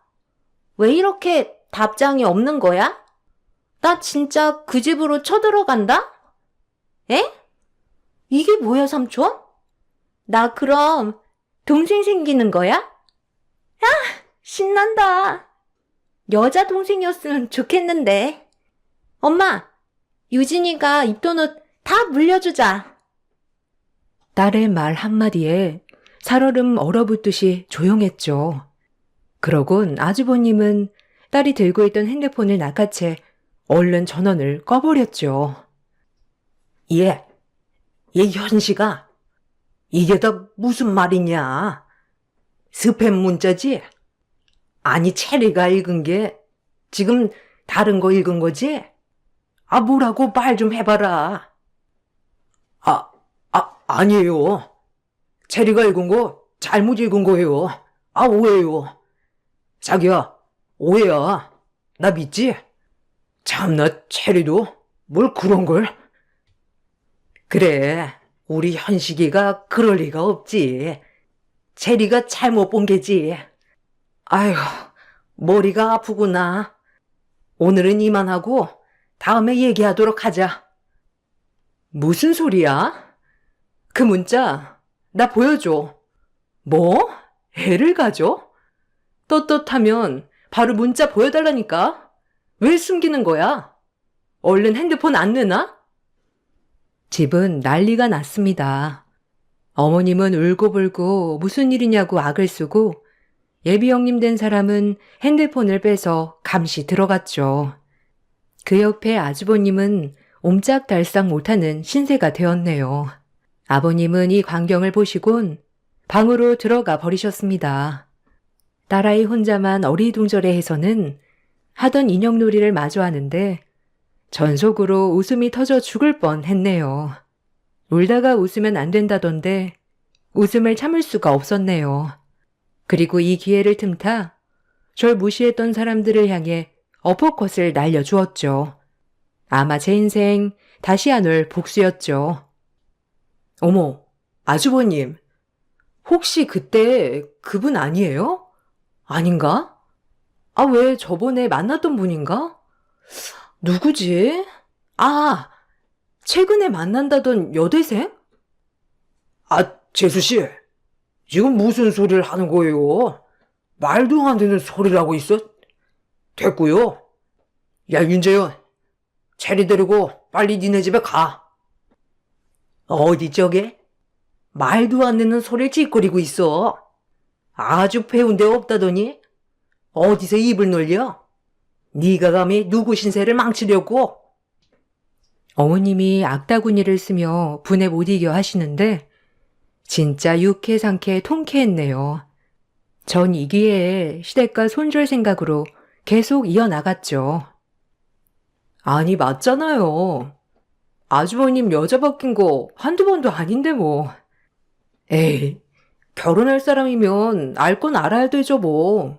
왜 이렇게 답장이 없는 거야? 나 진짜 그 집으로 쳐들어간다? 에? 이게 뭐야, 삼촌? 나 그럼 동생 생기는 거야? 아, 신난다. 여자 동생이었으면 좋겠는데. 엄마, 유진이가 입던 옷 다 물려주자. 딸의 말 한마디에 살얼음 얼어붙듯이 조용했죠. 그러곤 아주버님은 딸이 들고 있던 핸드폰을 낚아채 얼른 전원을 꺼버렸죠. 얘 현식아, 이게 다 무슨 말이냐? 스팸 문자지? 아니, 체리가 읽은 게 지금 다른 거 읽은 거지? 아, 뭐라고 말 좀 해봐라. 아니에요. 체리가 읽은 거 잘못 읽은 거예요. 아, 오해요. 자기야, 오해야. 나 믿지? 참나, 체리도 뭘 그런 걸. 그래, 우리 현식이가 그럴 리가 없지. 체리가 잘못 본 게지. 아휴, 머리가 아프구나. 오늘은 이만하고 다음에 얘기하도록 하자. 무슨 소리야? 그 문자 나 보여줘. 뭐? 애를 가져? 떳떳하면 바로 문자 보여달라니까. 왜 숨기는 거야? 얼른 핸드폰 안 내놔? 집은 난리가 났습니다. 어머님은 울고불고 무슨 일이냐고 악을 쓰고 예비 형님 된 사람은 핸드폰을 빼서 감시 들어갔죠. 그 옆에 아주버님은 옴짝달싹 못하는 신세가 되었네요. 아버님은 이 광경을 보시곤 방으로 들어가 버리셨습니다. 딸아이 혼자만 어리둥절해해서는 하던 인형놀이를 마저 하는데 전속으로 웃음이 터져 죽을 뻔했네요. 울다가 웃으면 안 된다던데 웃음을 참을 수가 없었네요. 그리고 이 기회를 틈타 절 무시했던 사람들을 향해 어퍼컷을 날려주었죠. 아마 제 인생 다시 안 올 복수였죠. 어머, 아주버님. 혹시 그때 그분 아니에요? 아닌가? 아, 왜 저번에 만났던 분인가? 누구지? 아, 최근에 만난다던 여대생? 아, 재수씨, 지금 무슨 소리를 하는 거예요? 말도 안 되는 소리라고 있어? 됐고요. 야, 윤재현, 체리 데리고 빨리 니네 집에 가. 어디 저게? 말도 안 되는 소리를 찌꺼리고 있어. 아주 배운 데 없다더니 어디서 입을 놀려? 네가 감히 누구 신세를 망치려고? 어머님이 악다구니를 쓰며 분에 못 이겨 하시는데 진짜 유쾌상쾌 통쾌했네요. 전 이 기회에 시댁과 손절 생각으로 계속 이어나갔죠. 아니 맞잖아요. 아주버님 여자 바뀐 거 한두 번도 아닌데 뭐. 에이, 결혼할 사람이면 알 건 알아야 되죠 뭐.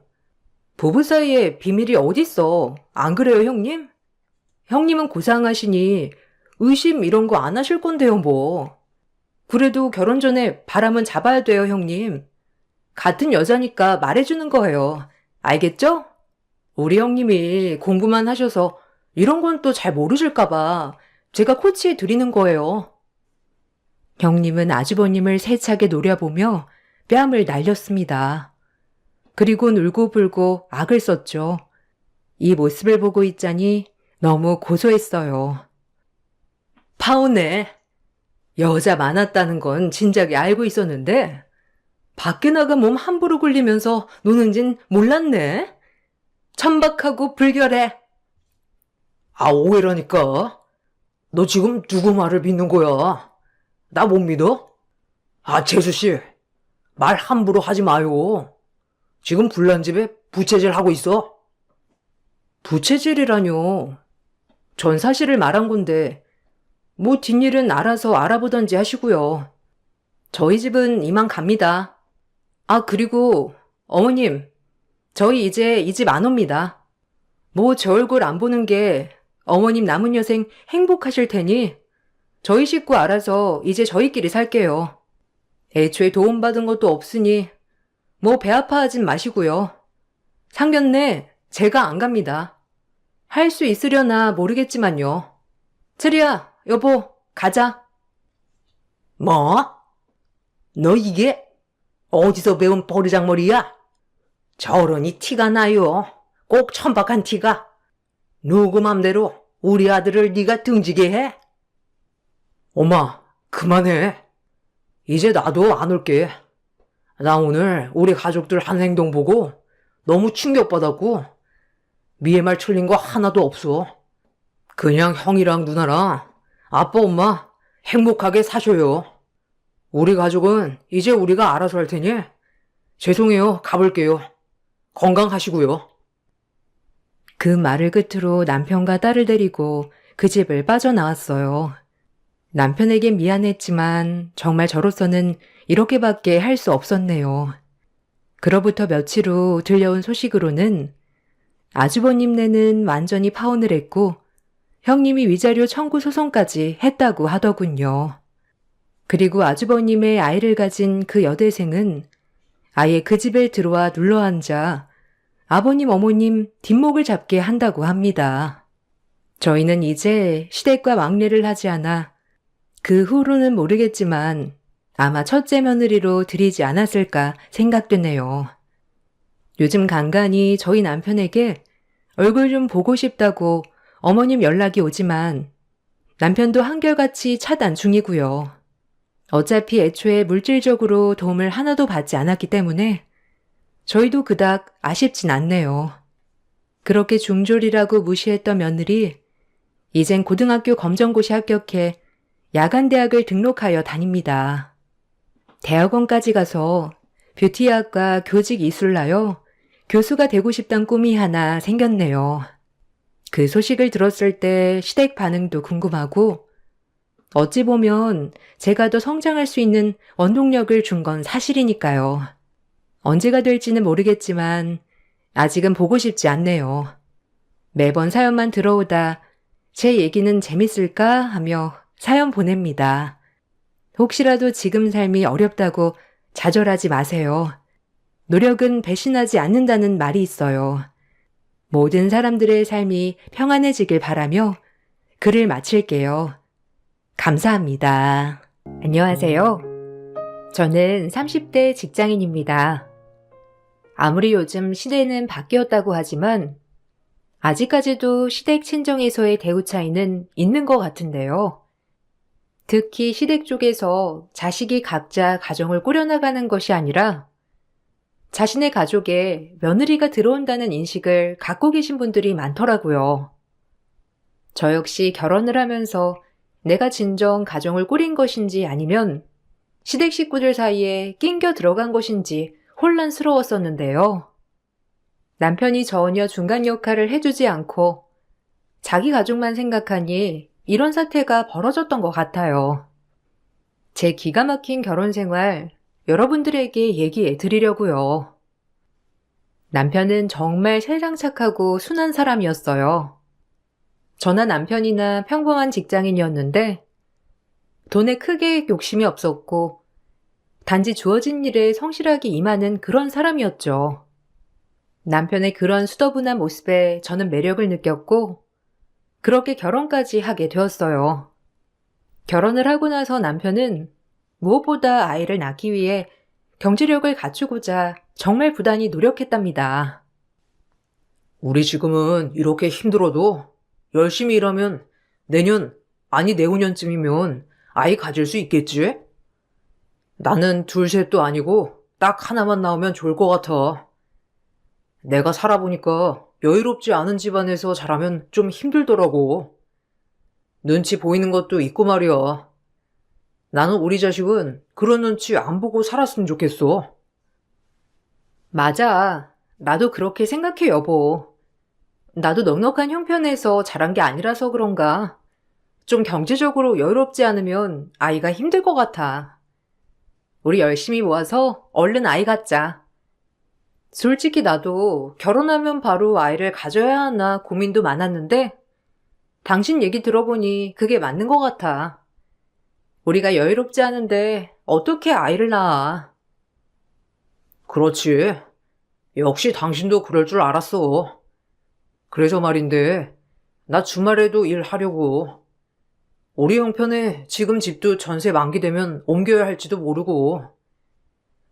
부부 사이에 비밀이 어딨어. 안 그래요 형님? 형님은 고상하시니 의심 이런 거 안 하실 건데요 뭐. 그래도 결혼 전에 바람은 잡아야 돼요 형님. 같은 여자니까 말해주는 거예요. 알겠죠? 우리 형님이 공부만 하셔서 이런 건 또 잘 모르실까봐 제가 코치해 드리는 거예요. 형님은 아주버님을 세차게 노려보며 뺨을 날렸습니다. 그리고 울고불고 악을 썼죠. 이 모습을 보고 있자니 너무 고소했어요. 파오네. 여자 많았다는 건 진작에 알고 있었는데 밖에 나가 몸 함부로 굴리면서 노는진 몰랐네. 천박하고 불결해. 아, 오해라니까. 너 지금 누구 말을 믿는 거야? 나 못 믿어? 아, 재수씨, 말 함부로 하지 마요. 지금 불난 집에 부채질 하고 있어. 부채질이라뇨. 전 사실을 말한 건데 뭐 뒷일은 알아서 알아보던지 하시고요. 저희 집은 이만 갑니다. 아 그리고 어머님, 저희 이제 이 집 안 옵니다. 뭐 저 얼굴 안 보는 게 어머님 남은 여생 행복하실 테니 저희 식구 알아서 이제 저희끼리 살게요. 애초에 도움받은 것도 없으니 뭐 배 아파하진 마시고요. 상견례 제가 안 갑니다. 할 수 있으려나 모르겠지만요. 체리야, 여보, 가자. 뭐? 너 이게 어디서 배운 버르장머리야? 저러니 티가 나요. 꼭 천박한 티가. 누구 맘대로 우리 아들을 네가 등지게 해? 엄마, 그만해. 이제 나도 안 올게. 나 오늘 우리 가족들 하는 행동 보고 너무 충격받았고 미애 말 틀린 거 하나도 없어. 그냥 형이랑 누나랑 아빠 엄마 행복하게 사셔요. 우리 가족은 이제 우리가 알아서 할 테니 죄송해요. 가볼게요. 건강하시고요. 그 말을 끝으로 남편과 딸을 데리고 그 집을 빠져나왔어요. 남편에겐 미안했지만 정말 저로서는 이렇게밖에 할 수 없었네요. 그로부터 며칠 후 들려온 소식으로는 아주버님네는 완전히 파혼을 했고 형님이 위자료 청구 소송까지 했다고 하더군요. 그리고 아주버님의 아이를 가진 그 여대생은 아예 그 집에 들어와 눌러앉아 아버님 어머님 뒷목을 잡게 한다고 합니다. 저희는 이제 시댁과 왕래를 하지 않아 그 후로는 모르겠지만 아마 첫째 며느리로 들이지 않았을까 생각되네요. 요즘 간간히 저희 남편에게 얼굴 좀 보고 싶다고 어머님 연락이 오지만 남편도 한결같이 차단 중이고요. 어차피 애초에 물질적으로 도움을 하나도 받지 않았기 때문에 저희도 그닥 아쉽진 않네요. 그렇게 중졸이라고 무시했던 며느리, 이젠 고등학교 검정고시 합격해 야간대학을 등록하여 다닙니다. 대학원까지 가서 뷰티학과 교직 이술하여 교수가 되고 싶단 꿈이 하나 생겼네요. 그 소식을 들었을 때 시댁 반응도 궁금하고 어찌 보면 제가 더 성장할 수 있는 원동력을 준 건 사실이니까요. 언제가 될지는 모르겠지만 아직은 보고 싶지 않네요. 매번 사연만 들어오다 제 얘기는 재밌을까 하며 사연 보냅니다. 혹시라도 지금 삶이 어렵다고 좌절하지 마세요. 노력은 배신하지 않는다는 말이 있어요. 모든 사람들의 삶이 평안해지길 바라며 글을 마칠게요. 감사합니다. 안녕하세요. 저는 30대 직장인입니다. 아무리 요즘 시대는 바뀌었다고 하지만 아직까지도 시댁 친정에서의 대우 차이는 있는 것 같은데요. 특히 시댁 쪽에서 자식이 각자 가정을 꾸려나가는 것이 아니라 자신의 가족에 며느리가 들어온다는 인식을 갖고 계신 분들이 많더라고요. 저 역시 결혼을 하면서 내가 진정 가정을 꾸린 것인지 아니면 시댁 식구들 사이에 낑겨 들어간 것인지 혼란스러웠었는데요. 남편이 전혀 중간 역할을 해주지 않고 자기 가족만 생각하니 이런 사태가 벌어졌던 것 같아요. 제 기가 막힌 결혼 생활 여러분들에게 얘기해 드리려고요. 남편은 정말 세상 착하고 순한 사람이었어요. 저나 남편이나 평범한 직장인이었는데 돈에 크게 욕심이 없었고 단지 주어진 일에 성실하게 임하는 그런 사람이었죠. 남편의 그런 수더분한 모습에 저는 매력을 느꼈고 그렇게 결혼까지 하게 되었어요. 결혼을 하고 나서 남편은 무엇보다 아이를 낳기 위해 경제력을 갖추고자 정말 부단히 노력했답니다. 우리 지금은 이렇게 힘들어도 열심히 일하면 내년, 아니 내후년쯤이면 아이 가질 수 있겠지? 나는 둘, 셋도 아니고 딱 하나만 나오면 좋을 것 같아. 내가 살아보니까 여유롭지 않은 집안에서 자라면 좀 힘들더라고. 눈치 보이는 것도 있고 말이야. 나는 우리 자식은 그런 눈치 안 보고 살았으면 좋겠어. 맞아. 나도 그렇게 생각해, 여보. 나도 넉넉한 형편에서 자란 게 아니라서 그런가. 좀 경제적으로 여유롭지 않으면 아이가 힘들 것 같아. 우리 열심히 모아서 얼른 아이 갖자. 솔직히 나도 결혼하면 바로 아이를 가져야 하나 고민도 많았는데 당신 얘기 들어보니 그게 맞는 것 같아. 우리가 여유롭지 않은데 어떻게 아이를 낳아? 그렇지. 역시 당신도 그럴 줄 알았어. 그래서 말인데, 나 주말에도 일하려고. 우리 형편에 지금 집도 전세 만기되면 옮겨야 할지도 모르고,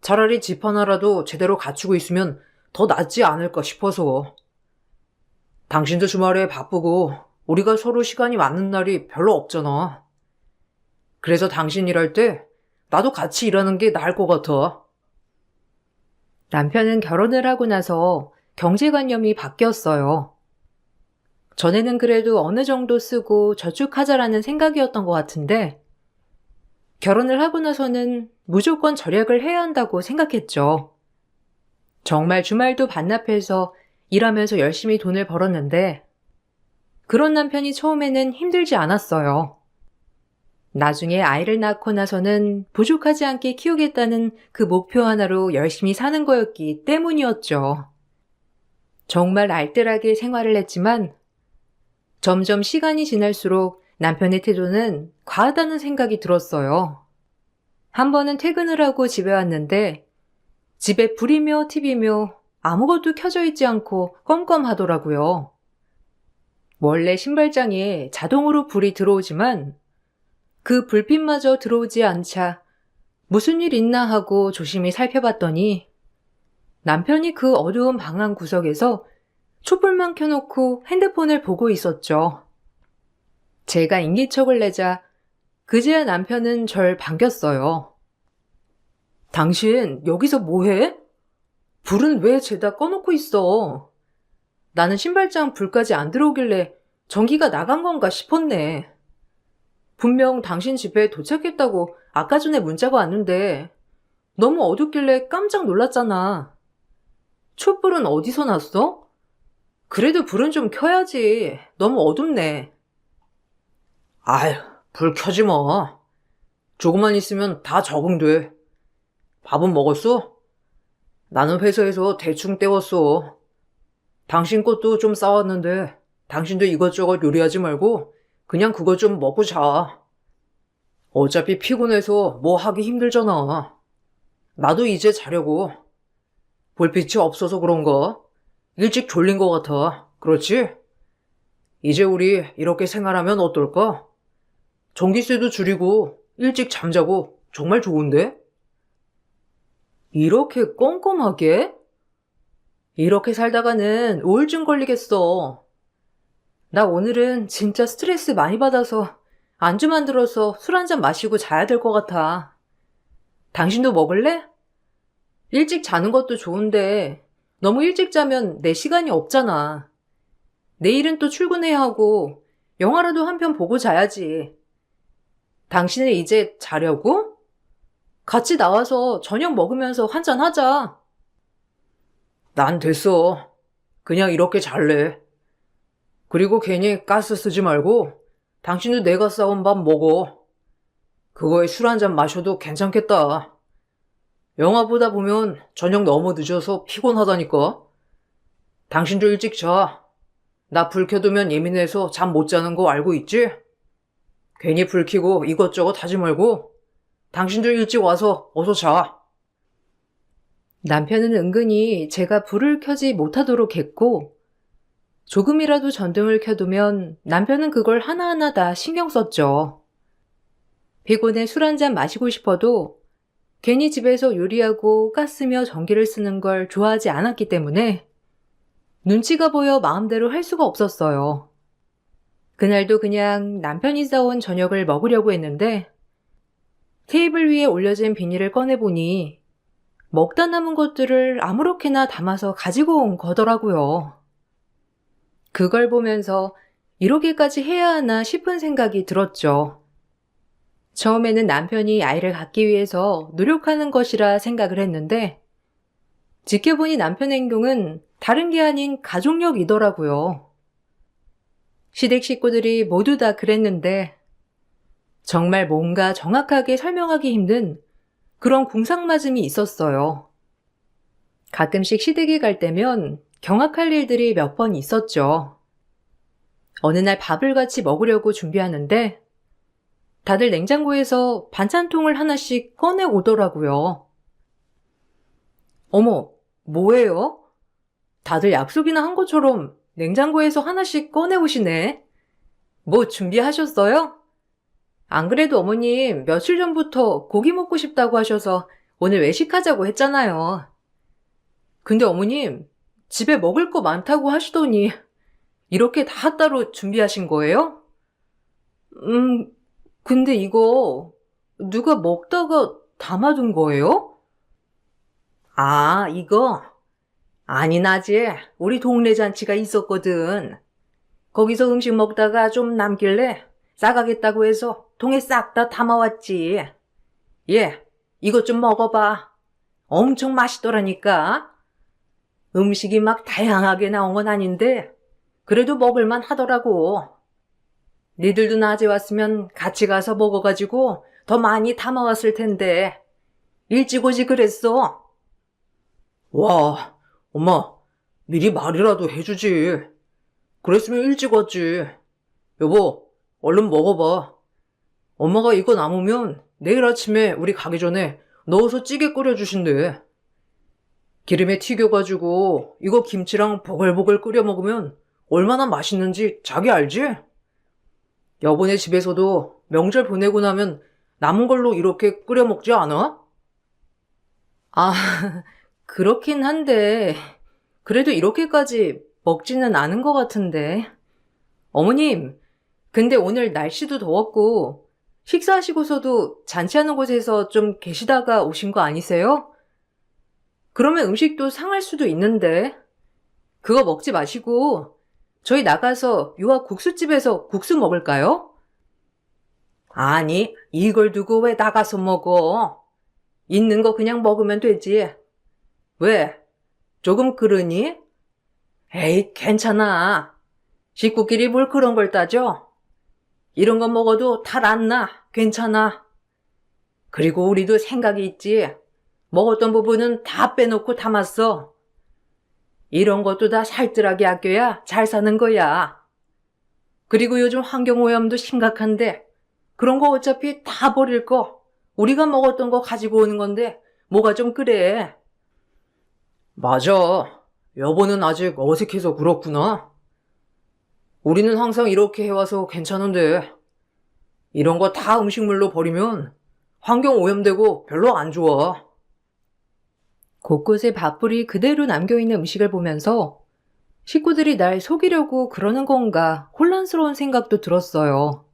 차라리 집 하나라도 제대로 갖추고 있으면 더 낫지 않을까 싶어서. 당신도 주말에 바쁘고, 우리가 서로 시간이 맞는 날이 별로 없잖아. 그래서 당신 일할 때, 나도 같이 일하는 게 나을 것 같아. 남편은 결혼을 하고 나서 경제관념이 바뀌었어요. 전에는 그래도 어느 정도 쓰고 저축하자라는 생각이었던 것 같은데 결혼을 하고 나서는 무조건 절약을 해야 한다고 생각했죠. 정말 주말도 반납해서 일하면서 열심히 돈을 벌었는데 그런 남편이 처음에는 힘들지 않았어요. 나중에 아이를 낳고 나서는 부족하지 않게 키우겠다는 그 목표 하나로 열심히 사는 거였기 때문이었죠. 정말 알뜰하게 생활을 했지만 점점 시간이 지날수록 남편의 태도는 과하다는 생각이 들었어요. 한 번은 퇴근을 하고 집에 왔는데 집에 불이며 TV며 아무것도 켜져 있지 않고 껌껌하더라고요. 원래 신발장에 자동으로 불이 들어오지만 그 불빛마저 들어오지 않자 무슨 일 있나 하고 조심히 살펴봤더니 남편이 그 어두운 방 한 구석에서 촛불만 켜놓고 핸드폰을 보고 있었죠. 제가 인기척을 내자 그제야 남편은 절 반겼어요. 당신 여기서 뭐해? 불은 왜 죄다 꺼놓고 있어? 나는 신발장 불까지 안 들어오길래 전기가 나간 건가 싶었네. 분명 당신 집에 도착했다고 아까 전에 문자가 왔는데 너무 어둡길래 깜짝 놀랐잖아. 촛불은 어디서 났어? 그래도 불은 좀 켜야지. 너무 어둡네. 아휴, 불 켜지 마. 조금만 있으면 다 적응돼. 밥은 먹었어? 나는 회사에서 대충 때웠어. 당신 것도 좀 싸왔는데 당신도 이것저것 요리하지 말고 그냥 그거 좀 먹고 자. 어차피 피곤해서 뭐 하기 힘들잖아. 나도 이제 자려고. 불빛이 없어서 그런가? 일찍 졸린 것 같아. 그렇지? 이제 우리 이렇게 생활하면 어떨까? 전기세도 줄이고 일찍 잠자고 정말 좋은데? 이렇게 꼼꼼하게? 이렇게 살다가는 우울증 걸리겠어. 나 오늘은 진짜 스트레스 많이 받아서 안주 만들어서 술 한 잔 마시고 자야 될 것 같아. 당신도 먹을래? 일찍 자는 것도 좋은데 너무 일찍 자면 내 시간이 없잖아. 내일은 또 출근해야 하고 영화라도 한 편 보고 자야지. 당신은 이제 자려고? 같이 나와서 저녁 먹으면서 한잔 하자. 난 됐어. 그냥 이렇게 잘래. 그리고 괜히 가스 쓰지 말고 당신도 내가 싸온 밥 먹어. 그거에 술 한 잔 마셔도 괜찮겠다. 영화 보다 보면 저녁 너무 늦어서 피곤하다니까. 당신도 일찍 자. 나 불 켜두면 예민해서 잠 못 자는 거 알고 있지? 괜히 불 켜고 이것저것 하지 말고 당신도 일찍 와서 어서 자. 남편은 은근히 제가 불을 켜지 못하도록 했고, 조금이라도 전등을 켜두면 남편은 그걸 하나하나 다 신경 썼죠. 피곤해 술 한 잔 마시고 싶어도 괜히 집에서 요리하고 가스며 전기를 쓰는 걸 좋아하지 않았기 때문에 눈치가 보여 마음대로 할 수가 없었어요. 그날도 그냥 남편이 싸온 저녁을 먹으려고 했는데 테이블 위에 올려진 비닐을 꺼내보니 먹다 남은 것들을 아무렇게나 담아서 가지고 온 거더라고요. 그걸 보면서 이렇게까지 해야 하나 싶은 생각이 들었죠. 처음에는 남편이 아이를 갖기 위해서 노력하는 것이라 생각을 했는데 지켜보니 남편 행동은 다른 게 아닌 가족력이더라고요. 시댁 식구들이 모두 다 그랬는데 정말 뭔가 정확하게 설명하기 힘든 그런 궁상맞음이 있었어요. 가끔씩 시댁에 갈 때면 경악할 일들이 몇 번 있었죠. 어느 날 밥을 같이 먹으려고 준비하는데 다들 냉장고에서 반찬통을 하나씩 꺼내 오더라고요. 어머, 뭐예요? 다들 약속이나 한 것처럼 냉장고에서 하나씩 꺼내 오시네. 뭐 준비하셨어요? 안 그래도 어머님 며칠 전부터 고기 먹고 싶다고 하셔서 오늘 외식하자고 했잖아요. 근데 어머님 집에 먹을 거 많다고 하시더니 이렇게 다 따로 준비하신 거예요? 근데 이거 누가 먹다가 담아둔 거예요? 아, 이거? 아니, 낮에 우리 동네 잔치가 있었거든. 거기서 음식 먹다가 좀 남길래 싸가겠다고 해서 통에 싹 다 담아왔지. 예, 이것 좀 먹어봐. 엄청 맛있더라니까. 음식이 막 다양하게 나온 건 아닌데 그래도 먹을만 하더라고. 니들도 낮에 왔으면 같이 가서 먹어가지고 더 많이 담아왔을 텐데 일찍 오지 그랬어. 와, 엄마, 미리 말이라도 해주지. 그랬으면 일찍 왔지. 여보, 얼른 먹어봐. 엄마가 이거 남으면 내일 아침에 우리 가기 전에 넣어서 찌개 끓여주신대. 기름에 튀겨가지고 이거 김치랑 보글보글 끓여 먹으면 얼마나 맛있는지 자기 알지? 여보네 집에서도 명절 보내고 나면 남은 걸로 이렇게 끓여 먹지 않아? 아, 그렇긴 한데 그래도 이렇게까지 먹지는 않은 것 같은데. 어머님, 근데 오늘 날씨도 더웠고 식사하시고서도 잔치하는 곳에서 좀 계시다가 오신 거 아니세요? 그러면 음식도 상할 수도 있는데 그거 먹지 마시고 저희 나가서 유아 국수집에서 국수 먹을까요? 아니, 이걸 두고 왜 나가서 먹어? 있는 거 그냥 먹으면 되지. 왜? 조금 그러니? 에이, 괜찮아. 식구끼리 뭘 그런 걸 따져? 이런 거 먹어도 탈 안 나. 괜찮아. 그리고 우리도 생각이 있지. 먹었던 부분은 다 빼놓고 담았어. 이런 것도 다 살뜰하게 아껴야 잘 사는 거야. 그리고 요즘 환경오염도 심각한데 그런 거 어차피 다 버릴 거. 우리가 먹었던 거 가지고 오는 건데 뭐가 좀 그래. 맞아. 여보는 아직 어색해서 그렇구나. 우리는 항상 이렇게 해와서 괜찮은데 이런 거 다 음식물로 버리면 환경 오염되고 별로 안 좋아. 곳곳에 밥풀이 그대로 남겨있는 음식을 보면서 식구들이 날 속이려고 그러는 건가 혼란스러운 생각도 들었어요.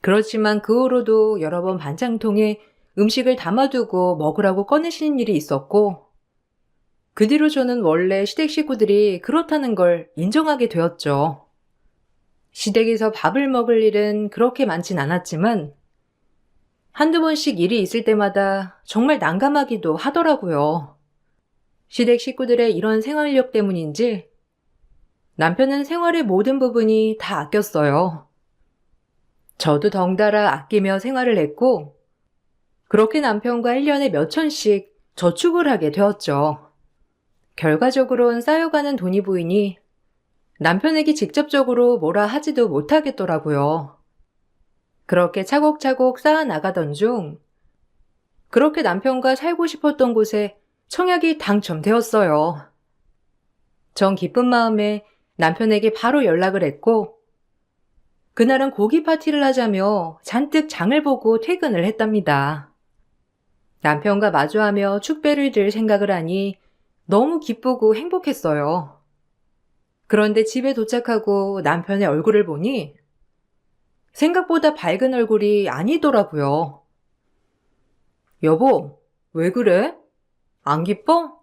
그렇지만 그 후로도 여러 번 반찬통에 음식을 담아두고 먹으라고 꺼내시는 일이 있었고, 그 뒤로 저는 원래 시댁 식구들이 그렇다는 걸 인정하게 되었죠. 시댁에서 밥을 먹을 일은 그렇게 많진 않았지만, 한두 번씩 일이 있을 때마다 정말 난감하기도 하더라고요. 시댁 식구들의 이런 생활력 때문인지 남편은 생활의 모든 부분이 다 아꼈어요. 저도 덩달아 아끼며 생활을 했고, 그렇게 남편과 1년에 몇 천씩 저축을 하게 되었죠. 결과적으론 쌓여가는 돈이 보이니 남편에게 직접적으로 뭐라 하지도 못하겠더라고요. 그렇게 차곡차곡 쌓아 나가던 중 그렇게 남편과 살고 싶었던 곳에 청약이 당첨되었어요. 전 기쁜 마음에 남편에게 바로 연락을 했고 그날은 고기 파티를 하자며 잔뜩 장을 보고 퇴근을 했답니다. 남편과 마주하며 축배를 들 생각을 하니 너무 기쁘고 행복했어요. 그런데 집에 도착하고 남편의 얼굴을 보니 생각보다 밝은 얼굴이 아니더라고요. 여보, 왜 그래? 안 기뻐?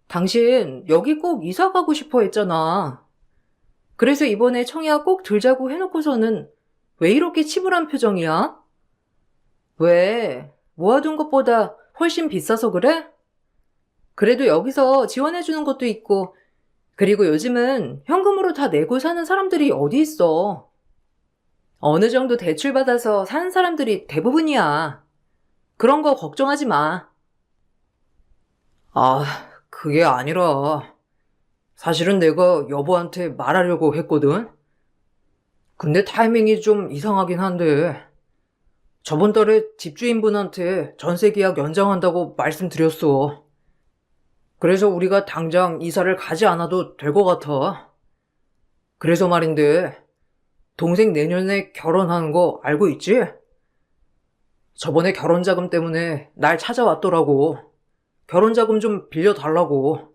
당신 여기 꼭 이사 가고 싶어 했잖아. 그래서 이번에 청약 꼭 들자고 해놓고서는 왜 이렇게 치부한 표정이야? 왜? 모아둔 것보다 훨씬 비싸서 그래? 그래도 여기서 지원해주는 것도 있고, 그리고 요즘은 현금으로 다 내고 사는 사람들이 어디 있어. 어느 정도 대출받아서 사는 사람들이 대부분이야. 그런 거 걱정하지 마. 아, 그게 아니라 사실은 내가 여보한테 말하려고 했거든. 근데 타이밍이 좀 이상하긴 한데 저번 달에 집주인분한테 전세 계약 연장한다고 말씀드렸어. 그래서 우리가 당장 이사를 가지 않아도 될 것 같아. 그래서 말인데 동생 내년에 결혼하는 거 알고 있지? 저번에 결혼자금 때문에 날 찾아왔더라고. 결혼자금 좀 빌려달라고.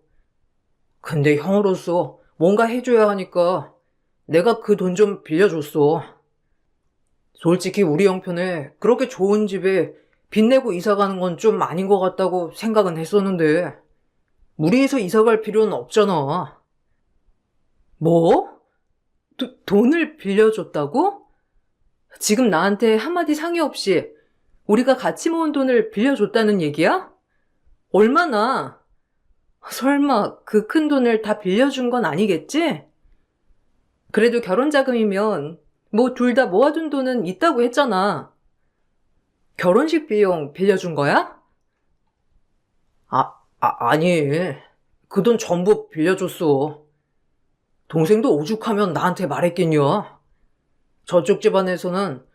근데 형으로서 뭔가 해줘야 하니까 내가 그 돈 좀 빌려줬어. 솔직히 우리 형편에 그렇게 좋은 집에 빚 내고 이사 가는 건 좀 아닌 것 같다고 생각은 했었는데 무리해서 이사 갈 필요는 없잖아. 뭐? 돈을 빌려줬다고? 지금 나한테 한마디 상의 없이 우리가 같이 모은 돈을 빌려줬다는 얘기야? 얼마나? 설마 그 큰 돈을 다 빌려준 건 아니겠지? 그래도 결혼자금이면 뭐 둘 다 모아둔 돈은 있다고 했잖아. 결혼식 비용 빌려준 거야? 아니. 그 돈 전부 빌려줬어. 동생도 오죽하면 나한테 말했겠냐? 저쪽 집안에서는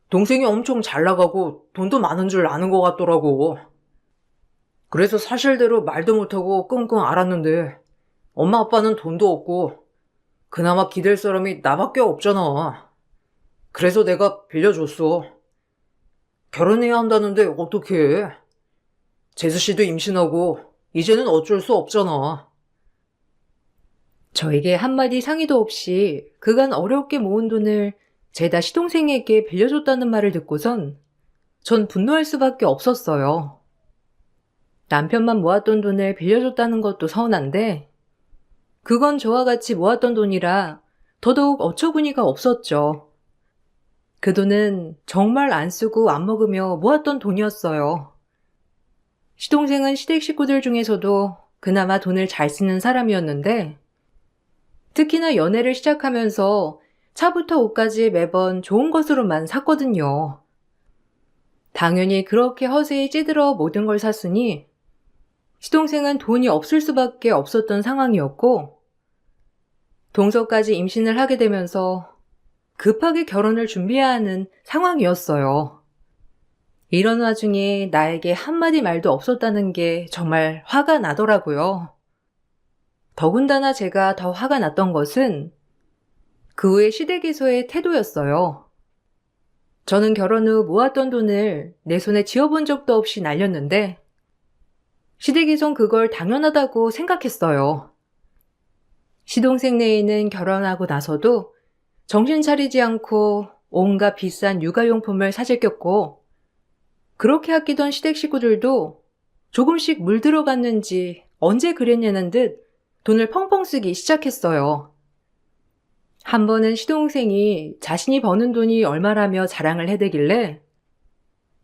동생이 엄청 잘 나가고 돈도 많은 줄 아는 것 같더라고. 그래서 사실대로 말도 못하고 끙끙 앓았는데 엄마 아빠는 돈도 없고 그나마 기댈 사람이 나밖에 없잖아. 그래서 내가 빌려줬어. 결혼해야 한다는데 어떡해. 재수씨도 임신하고 이제는 어쩔 수 없잖아. 저에게 한마디 상의도 없이 그간 어렵게 모은 돈을 죄다 시동생에게 빌려줬다는 말을 듣고선 전 분노할 수밖에 없었어요. 남편만 모았던 돈을 빌려줬다는 것도 서운한데 그건 저와 같이 모았던 돈이라 더더욱 어처구니가 없었죠. 그 돈은 정말 안 쓰고 안 먹으며 모았던 돈이었어요. 시동생은 시댁 식구들 중에서도 그나마 돈을 잘 쓰는 사람이었는데 특히나 연애를 시작하면서 차부터 옷까지 매번 좋은 것으로만 샀거든요. 당연히 그렇게 허세에 찌들어 모든 걸 샀으니 시동생은 돈이 없을 수밖에 없었던 상황이었고 동서까지 임신을 하게 되면서 급하게 결혼을 준비해야 하는 상황이었어요. 이런 와중에 나에게 한마디 말도 없었다는 게 정말 화가 나더라고요. 더군다나 제가 더 화가 났던 것은 그 후에 시댁에서의 태도였어요. 저는 결혼 후 모았던 돈을 내 손에 쥐어본 적도 없이 날렸는데 시댁에선 그걸 당연하다고 생각했어요. 시동생 네에는 결혼하고 나서도 정신 차리지 않고 온갖 비싼 육아용품을 사재꼈고 그렇게 아끼던 시댁 식구들도 조금씩 물들어갔는지 언제 그랬냐는 듯 돈을 펑펑 쓰기 시작했어요. 한 번은 시동생이 자신이 버는 돈이 얼마라며 자랑을 해대길래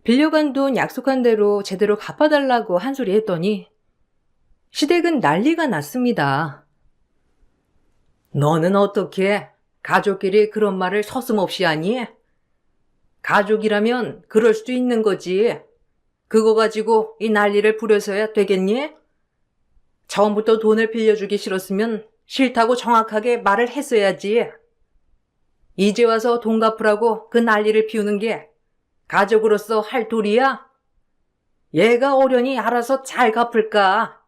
빌려간 돈 약속한 대로 제대로 갚아달라고 한 소리 했더니 시댁은 난리가 났습니다. 너는 어떻게 가족끼리 그런 말을 서슴없이 하니? 가족이라면 그럴 수도 있는 거지. 그거 가지고 이 난리를 부려서야 되겠니? 처음부터 돈을 빌려주기 싫었으면 싫다고 정확하게 말을 했어야지. 이제 와서 돈 갚으라고 그 난리를 피우는 게 가족으로서 할 도리야? 얘가 어련히 알아서 잘 갚을까?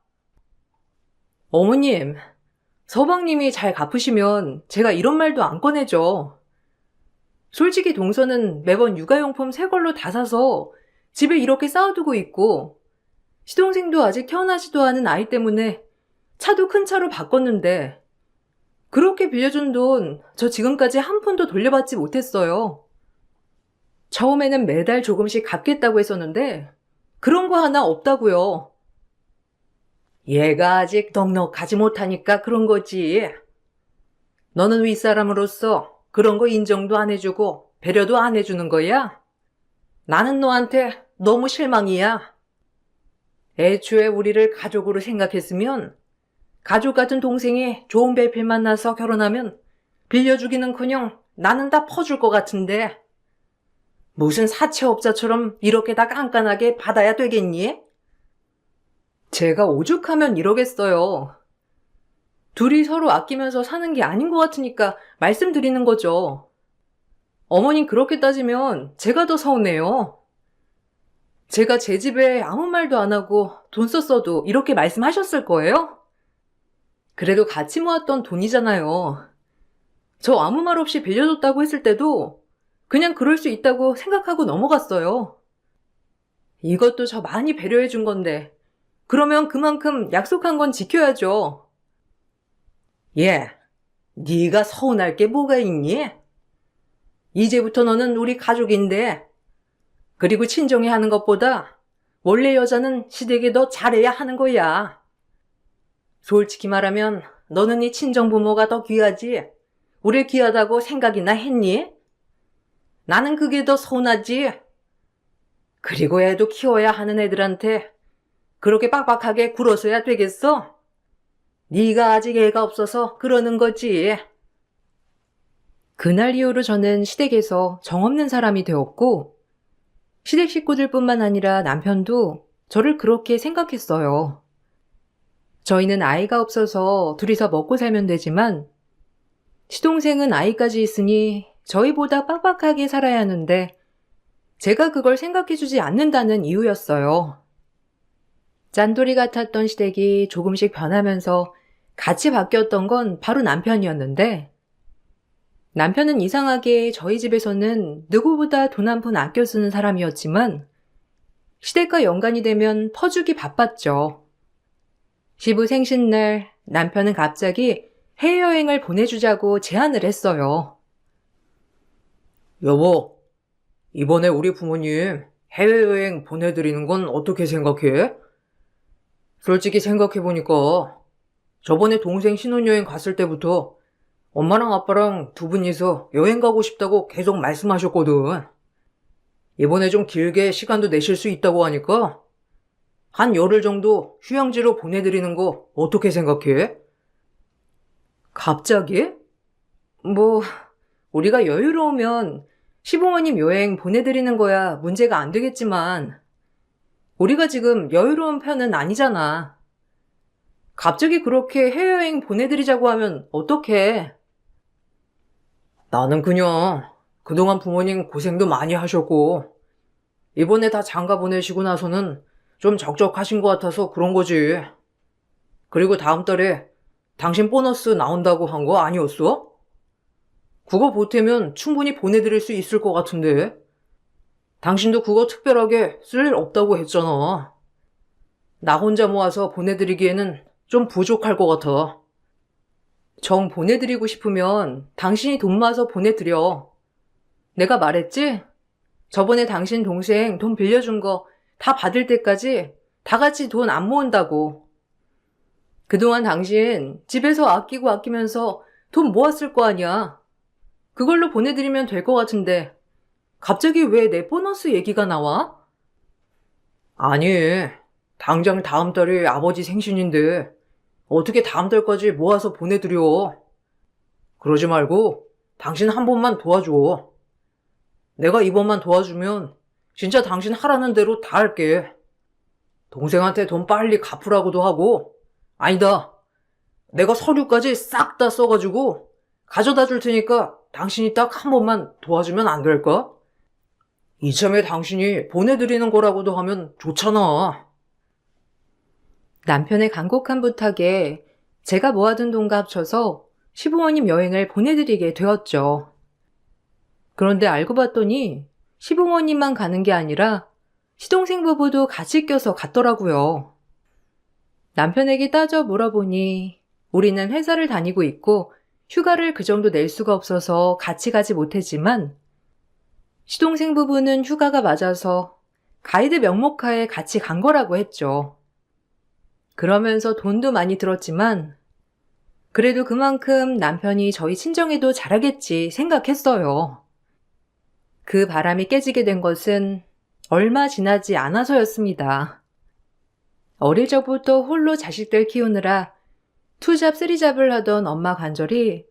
어머님, 서방님이 잘 갚으시면 제가 이런 말도 안 꺼내죠. 솔직히 동서는 매번 육아용품 새 걸로 다 사서 집에 이렇게 쌓아두고 있고 시동생도 아직 태어나지도 않은 아이 때문에 차도 큰 차로 바꿨는데 그렇게 빌려준 돈 저 지금까지 한 푼도 돌려받지 못했어요. 처음에는 매달 조금씩 갚겠다고 했었는데 그런 거 하나 없다고요. 얘가 아직 넉넉하지 못하니까 그런 거지. 너는 윗사람으로서 그런 거 인정도 안 해주고 배려도 안 해주는 거야? 나는 너한테 너무 실망이야. 애초에 우리를 가족으로 생각했으면 가족 같은 동생이 좋은 배필 만나서 결혼하면 빌려주기는커녕 나는 다 퍼줄 것 같은데 무슨 사채업자처럼 이렇게 다 깐깐하게 받아야 되겠니? 제가 오죽하면 이러겠어요. 둘이 서로 아끼면서 사는 게 아닌 것 같으니까 말씀드리는 거죠. 어머님 그렇게 따지면 제가 더 서운해요. 제가 제 집에 아무 말도 안 하고 돈 썼어도 이렇게 말씀하셨을 거예요? 그래도 같이 모았던 돈이잖아요. 저 아무 말 없이 빌려줬다고 했을 때도 그냥 그럴 수 있다고 생각하고 넘어갔어요. 이것도 저 많이 배려해 준 건데 그러면 그만큼 약속한 건 지켜야죠. 얘, 네가 서운할 게 뭐가 있니? 이제부터 너는 우리 가족인데 그리고 친정이 하는 것보다 원래 여자는 시댁에 더 잘해야 하는 거야. 솔직히 말하면 너는 네 친정 부모가 더 귀하지 우리 귀하다고 생각이나 했니? 나는 그게 더 서운하지. 그리고 애도 키워야 하는 애들한테 그렇게 빡빡하게 굴어서야 되겠어? 네가 아직 애가 없어서 그러는 거지. 그날 이후로 저는 시댁에서 정없는 사람이 되었고 시댁 식구들뿐만 아니라 남편도 저를 그렇게 생각했어요. 저희는 아이가 없어서 둘이서 먹고 살면 되지만 시동생은 아이까지 있으니 저희보다 빡빡하게 살아야 하는데 제가 그걸 생각해주지 않는다는 이유였어요. 짠돌이 같았던 시댁이 조금씩 변하면서 같이 바뀌었던 건 바로 남편이었는데 남편은 이상하게 저희 집에서는 누구보다 돈 한 푼 아껴 쓰는 사람이었지만 시댁과 연관이 되면 퍼주기 바빴죠. 시부 생신날 남편은 갑자기 해외여행을 보내주자고 제안을 했어요. 여보, 이번에 우리 부모님 해외여행 보내드리는 건 어떻게 생각해? 솔직히 생각해보니까 저번에 동생 신혼여행 갔을 때부터 엄마랑 아빠랑 두 분이서 여행 가고 싶다고 계속 말씀하셨거든. 이번에 좀 길게 시간도 내실 수 있다고 하니까 한 열흘 정도 휴양지로 보내드리는 거 어떻게 생각해? 갑자기? 뭐 우리가 여유로우면 시부모님 여행 보내드리는 거야 문제가 안 되겠지만 우리가 지금 여유로운 편은 아니잖아. 갑자기 그렇게 해외여행 보내드리자고 하면 어떡해? 나는 그냥 그동안 부모님 고생도 많이 하셨고 이번에 다 장가 보내시고 나서는 좀 적적하신 것 같아서 그런 거지. 그리고 다음 달에 당신 보너스 나온다고 한 거 아니었어? 그거 보태면 충분히 보내드릴 수 있을 것 같은데. 당신도 그거 특별하게 쓸 일 없다고 했잖아. 나 혼자 모아서 보내드리기에는 좀 부족할 것 같아. 정 보내드리고 싶으면 당신이 돈 모아서 보내드려. 내가 말했지? 저번에 당신 동생 돈 빌려준 거 다 받을 때까지 다 같이 돈 안 모은다고. 그동안 당신 집에서 아끼고 아끼면서 돈 모았을 거 아니야. 그걸로 보내드리면 될 것 같은데 갑자기 왜 내 보너스 얘기가 나와? 아니, 당장 다음 달이 아버지 생신인데 어떻게 다음 달까지 모아서 보내드려. 그러지 말고 당신 한 번만 도와줘. 내가 이번만 도와주면 진짜 당신 하라는 대로 다 할게. 동생한테 돈 빨리 갚으라고도 하고, 아니다, 내가 서류까지 싹 다 써가지고 가져다 줄 테니까 당신이 딱 한 번만 도와주면 안 될까? 이참에 당신이 보내드리는 거라고도 하면 좋잖아. 남편의 간곡한 부탁에 제가 모아둔 돈과 합쳐서 시부모님 여행을 보내드리게 되었죠. 그런데 알고 봤더니 시부모님만 가는 게 아니라 시동생 부부도 같이 껴서 갔더라고요. 남편에게 따져 물어보니 우리는 회사를 다니고 있고 휴가를 그 정도 낼 수가 없어서 같이 가지 못했지만 시동생 부부는 휴가가 맞아서 가이드 명목하에 같이 간 거라고 했죠. 그러면서 돈도 많이 들었지만 그래도 그만큼 남편이 저희 친정에도 잘하겠지 생각했어요. 그 바람이 깨지게 된 것은 얼마 지나지 않아서였습니다. 어릴 적부터 홀로 자식들 키우느라 투잡 쓰리잡을 하던 엄마 관절이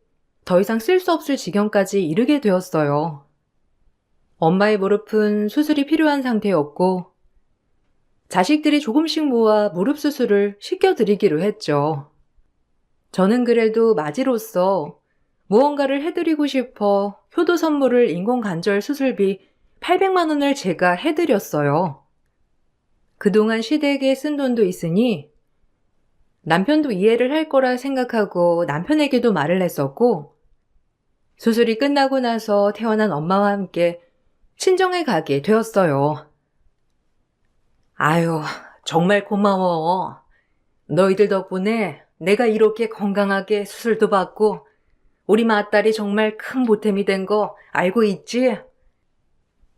더 이상 쓸 수 없을 지경까지 이르게 되었어요. 엄마의 무릎은 수술이 필요한 상태였고 자식들이 조금씩 모아 무릎 수술을 시켜드리기로 했죠. 저는 그래도 마지로서 무언가를 해드리고 싶어 효도 선물을 인공관절 수술비 800만 원을 제가 해드렸어요. 그동안 시댁에 쓴 돈도 있으니 남편도 이해를 할 거라 생각하고 남편에게도 말을 했었고 수술이 끝나고 나서 태어난 엄마와 함께 친정에 가게 되었어요. 아유, 정말 고마워. 너희들 덕분에 내가 이렇게 건강하게 수술도 받고 우리 맏딸이 정말 큰 보탬이 된 거 알고 있지?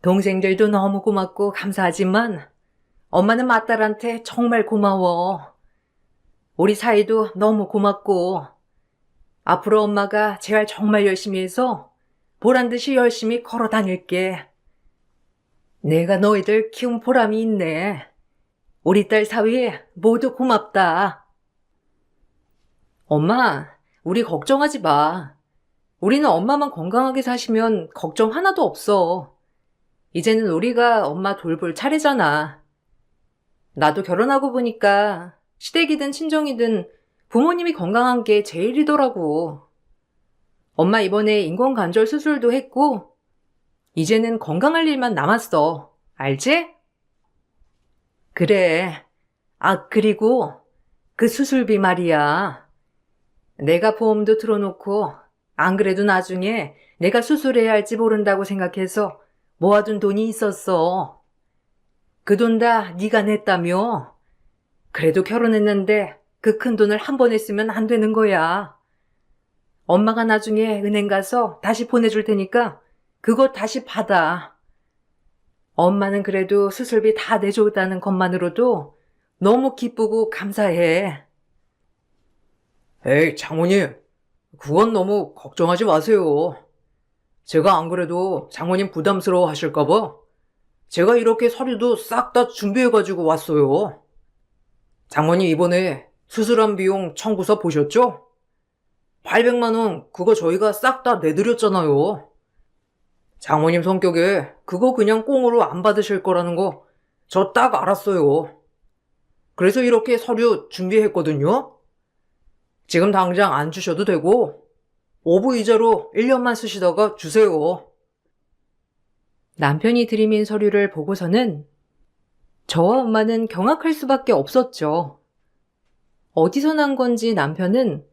동생들도 너무 고맙고 감사하지만 엄마는 맏딸한테 정말 고마워. 우리 사이도 너무 고맙고 앞으로 엄마가 재활 정말 열심히 해서 보란듯이 열심히 걸어 다닐게. 내가 너희들 키운 보람이 있네. 우리 딸 사위 모두 고맙다. 엄마, 우리 걱정하지 마. 우리는 엄마만 건강하게 사시면 걱정 하나도 없어. 이제는 우리가 엄마 돌볼 차례잖아. 나도 결혼하고 보니까 시댁이든 친정이든 부모님이 건강한 게 제일이더라고. 엄마 이번에 인공관절 수술도 했고 이제는 건강할 일만 남았어. 알지? 그래. 아, 그리고 그 수술비 말이야. 내가 보험도 틀어놓고 안 그래도 나중에 내가 수술해야 할지 모른다고 생각해서 모아둔 돈이 있었어. 그 돈 다 네가 냈다며. 그래도 결혼했는데 그 큰 돈을 한 번에 쓰면 안 되는 거야. 엄마가 나중에 은행 가서 다시 보내줄 테니까 그거 다시 받아. 엄마는 그래도 수술비 다 내줬다는 것만으로도 너무 기쁘고 감사해. 에이, 장모님. 그건 너무 걱정하지 마세요. 제가 안 그래도 장모님 부담스러워 하실까봐 제가 이렇게 서류도 싹 다 준비해가지고 왔어요. 장모님 이번에 수술한 비용 청구서 보셨죠? 800만 원 그거 저희가 싹 다 내드렸잖아요. 장모님 성격에 그거 그냥 꽁으로 안 받으실 거라는 거 저 딱 알았어요. 그래서 이렇게 서류 준비했거든요. 지금 당장 안 주셔도 되고 오부 이자로 1년만 쓰시다가 주세요. 남편이 들이민 서류를 보고서는 저와 엄마는 경악할 수밖에 없었죠. 어디서 난 건지 남편은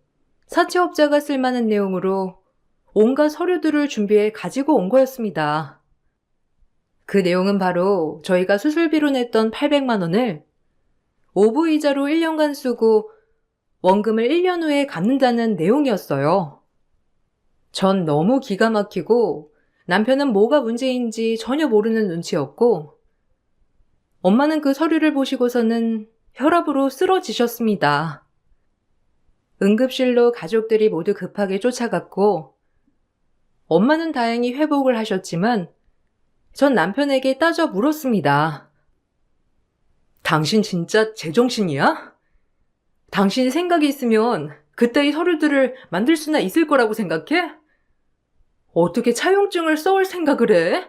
사채업자가 쓸만한 내용으로 온갖 서류들을 준비해 가지고 온 거였습니다. 그 내용은 바로 저희가 수술비로 냈던 800만 원을 오부이자로 1년간 쓰고 원금을 1년 후에 갚는다는 내용이었어요. 전 너무 기가 막히고 남편은 뭐가 문제인지 전혀 모르는 눈치였고 엄마는 그 서류를 보시고서는 혈압으로 쓰러지셨습니다. 응급실로 가족들이 모두 급하게 쫓아갔고 엄마는 다행히 회복을 하셨지만 전 남편에게 따져 물었습니다. 당신 진짜 제정신이야? 당신이 생각이 있으면 그따위 서류들을 만들 수나 있을 거라고 생각해? 어떻게 차용증을 써올 생각을 해?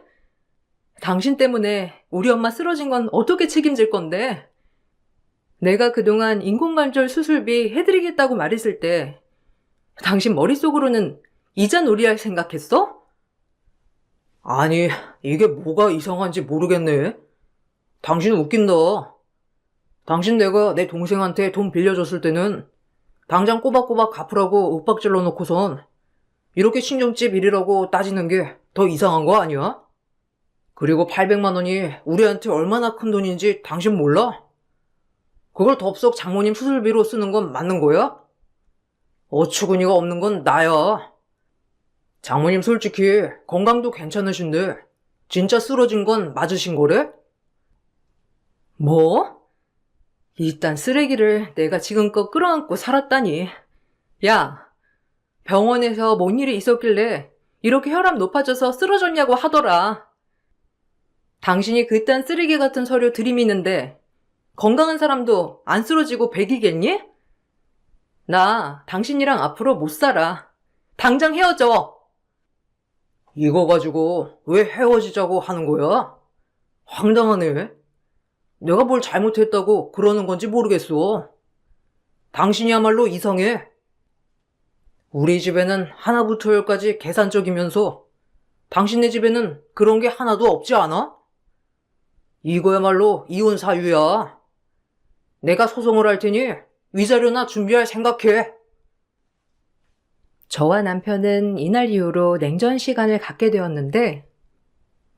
당신 때문에 우리 엄마 쓰러진 건 어떻게 책임질 건데? 내가 그동안 인공관절 수술비 해드리겠다고 말했을 때 당신 머릿속으로는 이자 놀이할 생각했어? 아니, 이게 뭐가 이상한지 모르겠네. 당신 웃긴다. 당신 내가 내 동생한테 돈 빌려줬을 때는 당장 꼬박꼬박 갚으라고 윽박질러 놓고선 이렇게 친정집 일이라고 따지는 게 더 이상한 거 아니야? 그리고 800만 원이 우리한테 얼마나 큰 돈인지 당신 몰라? 그걸 덥석 장모님 수술비로 쓰는 건 맞는 거야? 어처구니가 없는 건 나야. 장모님 솔직히 건강도 괜찮으신데 진짜 쓰러진 건 맞으신 거래? 뭐? 이딴 쓰레기를 내가 지금껏 끌어안고 살았다니. 야, 병원에서 뭔 일이 있었길래 이렇게 혈압 높아져서 쓰러졌냐고 하더라. 당신이 그딴 쓰레기 같은 서류 들이미는데 건강한 사람도 안 쓰러지고 백이겠니? 나 당신이랑 앞으로 못 살아. 당장 헤어져. 이거 가지고 왜 헤어지자고 하는 거야? 황당하네. 내가 뭘 잘못했다고 그러는 건지 모르겠어. 당신이야말로 이상해. 우리 집에는 하나부터 열까지 계산적이면서 당신네 집에는 그런 게 하나도 없지 않아? 이거야말로 이혼 사유야. 내가 소송을 할 테니 위자료나 준비할 생각해. 저와 남편은 이날 이후로 냉전 시간을 갖게 되었는데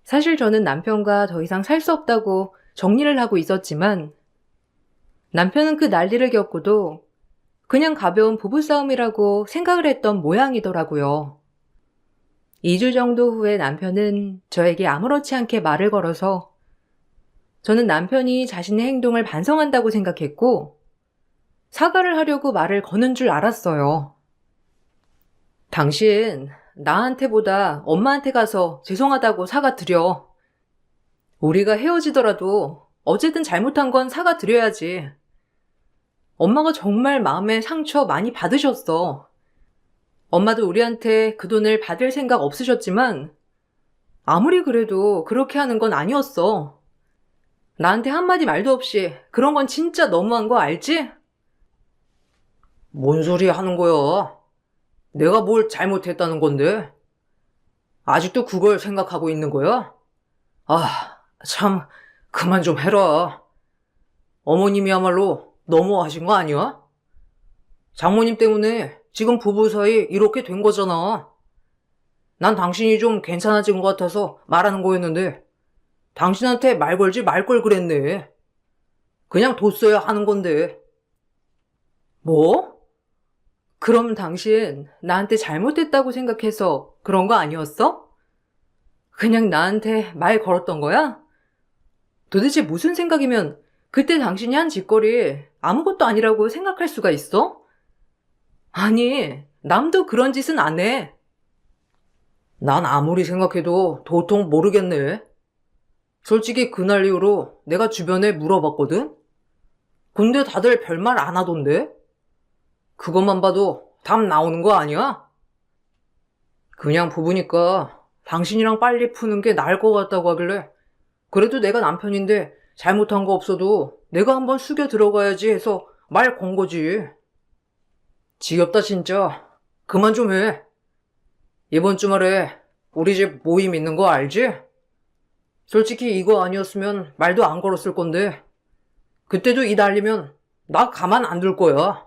사실 저는 남편과 더 이상 살 수 없다고 정리를 하고 있었지만 남편은 그 난리를 겪고도 그냥 가벼운 부부싸움이라고 생각을 했던 모양이더라고요. 2주 정도 후에 남편은 저에게 아무렇지 않게 말을 걸어서 저는 남편이 자신의 행동을 반성한다고 생각했고 사과를 하려고 말을 거는 줄 알았어요. 당신 나한테보다 엄마한테 가서 죄송하다고 사과드려. 우리가 헤어지더라도 어쨌든 잘못한 건 사과드려야지. 엄마가 정말 마음에 상처 많이 받으셨어. 엄마도 우리한테 그 돈을 받을 생각 없으셨지만 아무리 그래도 그렇게 하는 건 아니었어. 나한테 한마디 말도 없이 그런 건 진짜 너무한 거 알지? 뭔 소리 하는 거야? 내가 뭘 잘못했다는 건데? 아직도 그걸 생각하고 있는 거야? 아, 참, 그만 좀 해라. 어머님이야말로 너무하신 거 아니야? 장모님 때문에 지금 부부 사이 이렇게 된 거잖아. 난 당신이 좀 괜찮아진 것 같아서 말하는 거였는데 당신한테 말 걸지 말 걸 그랬네. 그냥 뒀어야 하는 건데. 뭐? 그럼 당신 나한테 잘못했다고 생각해서 그런 거 아니었어? 그냥 나한테 말 걸었던 거야? 도대체 무슨 생각이면 그때 당신이 한 짓거리 아무것도 아니라고 생각할 수가 있어? 아니, 남도 그런 짓은 안 해. 난 아무리 생각해도 도통 모르겠네. 솔직히 그날 이후로 내가 주변에 물어봤거든? 근데 다들 별말 안 하던데? 그것만 봐도 답 나오는 거 아니야? 그냥 부부니까 당신이랑 빨리 푸는 게 나을 것 같다고 하길래 그래도 내가 남편인데 잘못한 거 없어도 내가 한번 숙여 들어가야지 해서 말 건 거지. 지겹다 진짜. 그만 좀 해. 이번 주말에 우리 집 모임 있는 거 알지? 솔직히 이거 아니었으면 말도 안 걸었을 건데 그때도 이 난리면 나 가만 안 둘 거야.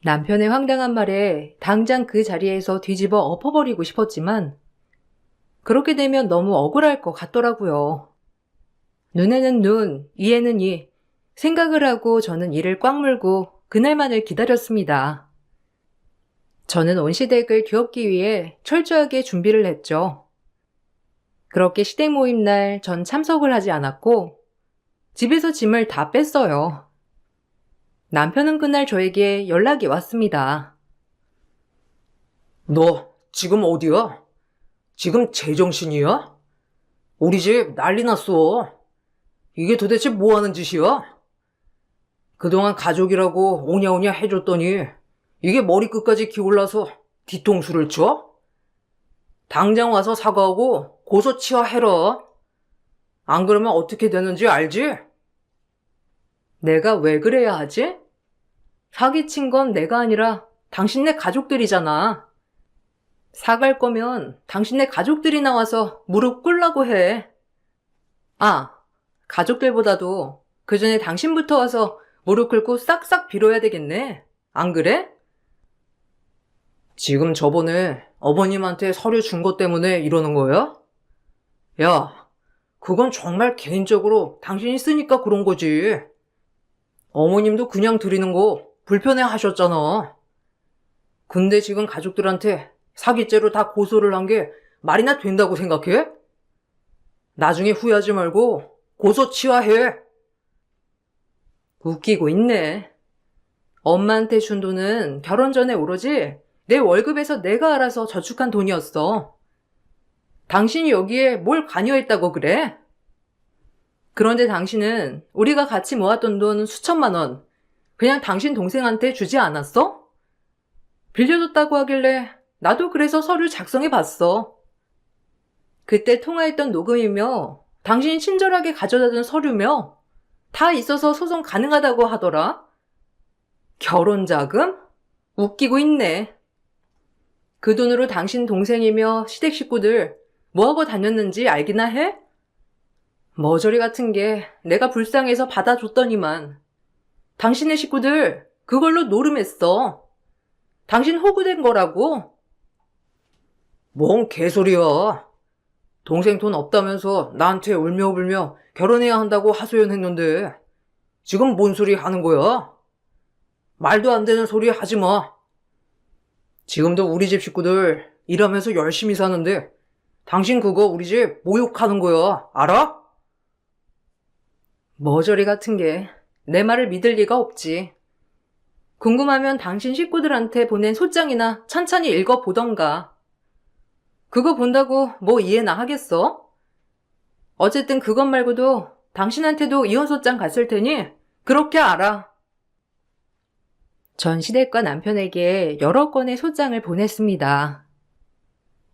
남편의 황당한 말에 당장 그 자리에서 뒤집어 엎어버리고 싶었지만 그렇게 되면 너무 억울할 것 같더라고요. 눈에는 눈, 이에는 이. 생각을 하고 저는 이를 꽉 물고 그날만을 기다렸습니다. 저는 온 시댁을 뒤엎기 위해 철저하게 준비를 했죠. 그렇게 시댁 모임 날 전 참석을 하지 않았고 집에서 짐을 다 뺐어요. 남편은 그날 저에게 연락이 왔습니다. 너 지금 어디야? 지금 제정신이야? 우리 집 난리 났어. 이게 도대체 뭐 하는 짓이야? 그동안 가족이라고 오냐오냐 해줬더니 이게 머리끝까지 기올라서 뒤통수를 쳐? 당장 와서 사과하고 고소 치하해라. 안 그러면 어떻게 되는지 알지? 내가 왜 그래야 하지? 사기친 건 내가 아니라 당신네 가족들이잖아. 사갈 거면 당신네 가족들이 나와서 무릎 꿇라고 해. 아, 가족들보다도 그 전에 당신부터 와서 무릎 꿇고 싹싹 빌어야 되겠네. 안 그래? 지금 저번에 어머님한테 서류 준 것 때문에 이러는 거야? 야, 그건 정말 개인적으로 당신이 쓰니까 그런 거지. 어머님도 그냥 드리는 거 불편해 하셨잖아. 근데 지금 가족들한테 사기죄로 다 고소를 한 게 말이나 된다고 생각해? 나중에 후회하지 말고 고소 치하해. 웃기고 있네. 엄마한테 준 돈은 결혼 전에 오로지 내 월급에서 내가 알아서 저축한 돈이었어. 당신이 여기에 뭘 관여했다고 그래? 그런데 당신은 우리가 같이 모았던 돈 수천만 원 그냥 당신 동생한테 주지 않았어? 빌려줬다고 하길래 나도 그래서 서류 작성해 봤어. 그때 통화했던 녹음이며 당신이 친절하게 가져다준 서류며 다 있어서 소송 가능하다고 하더라. 결혼자금? 웃기고 있네. 그 돈으로 당신 동생이며 시댁 식구들 뭐하고 다녔는지 알기나 해? 머저리 같은 게 내가 불쌍해서 받아줬더니만 당신의 식구들 그걸로 노름했어. 당신 호구된 거라고. 뭔 개소리야. 동생 돈 없다면서 나한테 울며불며 결혼해야 한다고 하소연했는데 지금 뭔 소리 하는 거야? 말도 안 되는 소리 하지 마. 지금도 우리 집 식구들 일하면서 열심히 사는데 당신 그거 우리 집 모욕하는 거야. 알아? 머저리 같은 게 내 말을 믿을 리가 없지. 궁금하면 당신 식구들한테 보낸 소장이나 찬찬히 읽어보던가. 그거 본다고 뭐 이해나 하겠어? 어쨌든 그것 말고도 당신한테도 이혼소장 갔을 테니 그렇게 알아. 전 시댁과 남편에게 여러 건의 소장을 보냈습니다.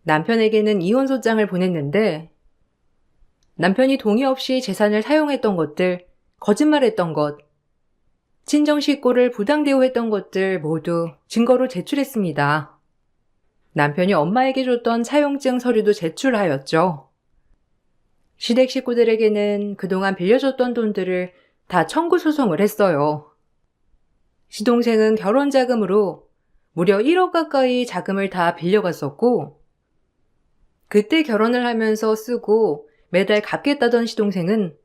남편에게는 이혼소장을 보냈는데 남편이 동의 없이 재산을 사용했던 것들, 거짓말했던 것, 친정 식구를 부당 대우했던 것들 모두 증거로 제출했습니다. 남편이 엄마에게 줬던 차용증 서류도 제출하였죠. 시댁 식구들에게는 그동안 빌려줬던 돈들을 다 청구 소송을 했어요. 시동생은 결혼 자금으로 무려 1억 가까이 자금을 다 빌려갔었고 그때 결혼을 하면서 쓰고 매달 갚겠다던 시동생은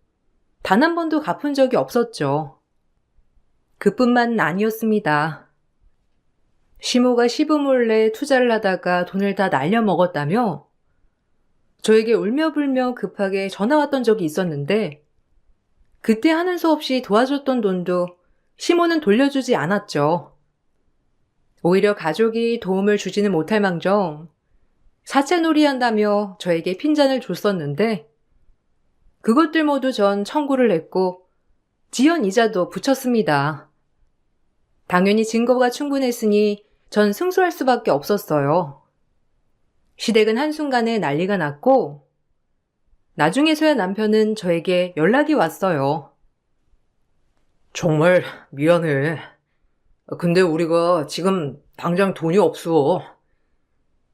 단 한 번도 갚은 적이 없었죠. 그뿐만 아니었습니다. 시모가 시부 몰래 투자를 하다가 돈을 다 날려먹었다며 저에게 울며불며 급하게 전화 왔던 적이 있었는데 그때 하는 수 없이 도와줬던 돈도 시모는 돌려주지 않았죠. 오히려 가족이 도움을 주지는 못할 망정 사채놀이 한다며 저에게 핀잔을 줬었는데 그것들 모두 전 청구를 했고 지연 이자도 붙였습니다. 당연히 증거가 충분했으니 전 승소할 수밖에 없었어요. 시댁은 한순간에 난리가 났고 나중에서야 남편은 저에게 연락이 왔어요. 정말 미안해. 근데 우리가 지금 당장 돈이 없어.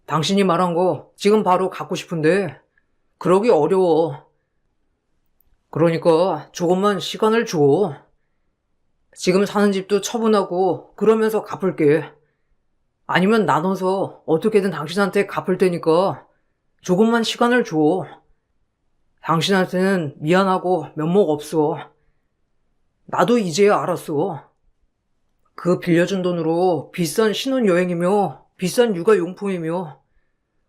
당신이 말한 거 지금 바로 갖고 싶은데 그러기 어려워. 그러니까 조금만 시간을 줘. 지금 사는 집도 처분하고 그러면서 갚을게. 아니면 나눠서 어떻게든 당신한테 갚을 테니까 조금만 시간을 줘. 당신한테는 미안하고 면목 없어. 나도 이제야 알았어. 그 빌려준 돈으로 비싼 신혼여행이며 비싼 육아용품이며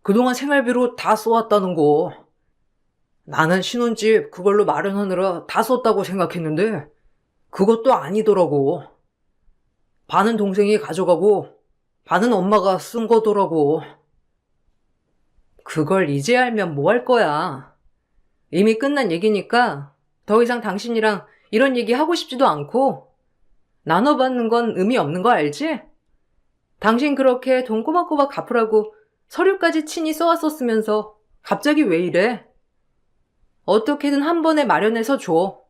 그동안 생활비로 다 써왔다는 거. 나는 신혼집 그걸로 마련하느라 다 썼다고 생각했는데 그것도 아니더라고. 반은 동생이 가져가고 반은 엄마가 쓴 거더라고. 그걸 이제 알면 뭐 할 거야. 이미 끝난 얘기니까 더 이상 당신이랑 이런 얘기 하고 싶지도 않고 나눠받는 건 의미 없는 거 알지? 당신 그렇게 돈 꼬박꼬박 갚으라고 서류까지 친히 써왔었으면서 갑자기 왜 이래? 어떻게든 한 번에 마련해서 줘.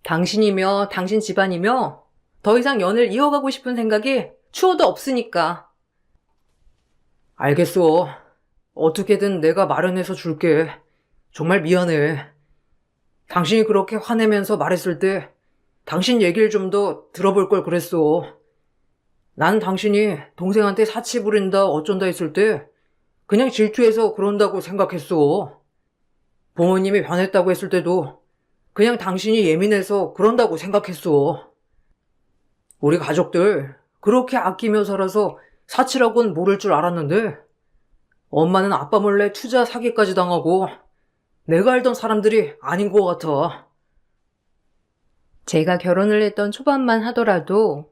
당신이며 당신 집안이며 더 이상 연을 이어가고 싶은 생각이 추워도 없으니까. 알겠어. 어떻게든 내가 마련해서 줄게. 정말 미안해. 당신이 그렇게 화내면서 말했을 때 당신 얘기를 좀 더 들어볼 걸 그랬어. 난 당신이 동생한테 사치 부린다 어쩐다 했을 때 그냥 질투해서 그런다고 생각했어. 부모님이 변했다고 했을 때도 그냥 당신이 예민해서 그런다고 생각했어. 우리 가족들 그렇게 아끼며 살아서 사치라고는 모를 줄 알았는데 엄마는 아빠 몰래 투자 사기까지 당하고 내가 알던 사람들이 아닌 것 같아. 제가 결혼을 했던 초반만 하더라도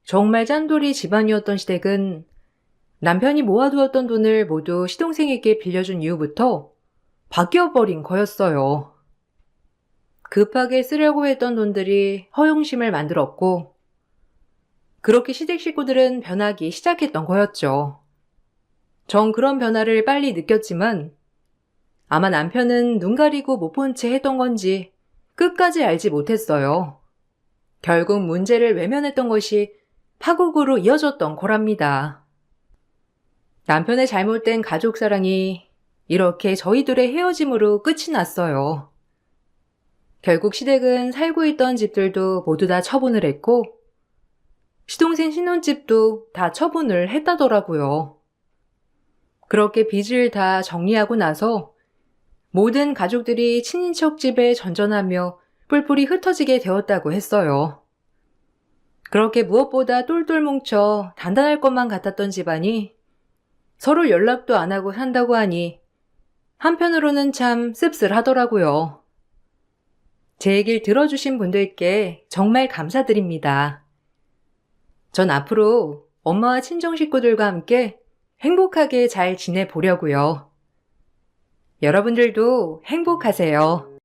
정말 짠돌이 집안이었던 시댁은 남편이 모아두었던 돈을 모두 시동생에게 빌려준 이후부터 바뀌어버린 거였어요. 급하게 쓰려고 했던 돈들이 허용심을 만들었고 그렇게 시댁 식구들은 변하기 시작했던 거였죠. 전 그런 변화를 빨리 느꼈지만 아마 남편은 눈 가리고 못 본 채 했던 건지 끝까지 알지 못했어요. 결국 문제를 외면했던 것이 파국으로 이어졌던 거랍니다. 남편의 잘못된 가족사랑이 이렇게 저희들의 헤어짐으로 끝이 났어요. 결국 시댁은 살고 있던 집들도 모두 다 처분을 했고 시동생 신혼집도 다 처분을 했다더라고요. 그렇게 빚을 다 정리하고 나서 모든 가족들이 친인척 집에 전전하며 뿔뿔이 흩어지게 되었다고 했어요. 그렇게 무엇보다 똘똘 뭉쳐 단단할 것만 같았던 집안이 서로 연락도 안 하고 산다고 하니 한편으로는 참 씁쓸하더라고요. 제 얘기를 들어주신 분들께 정말 감사드립니다. 전 앞으로 엄마와 친정 식구들과 함께 행복하게 잘 지내보려고요. 여러분들도 행복하세요.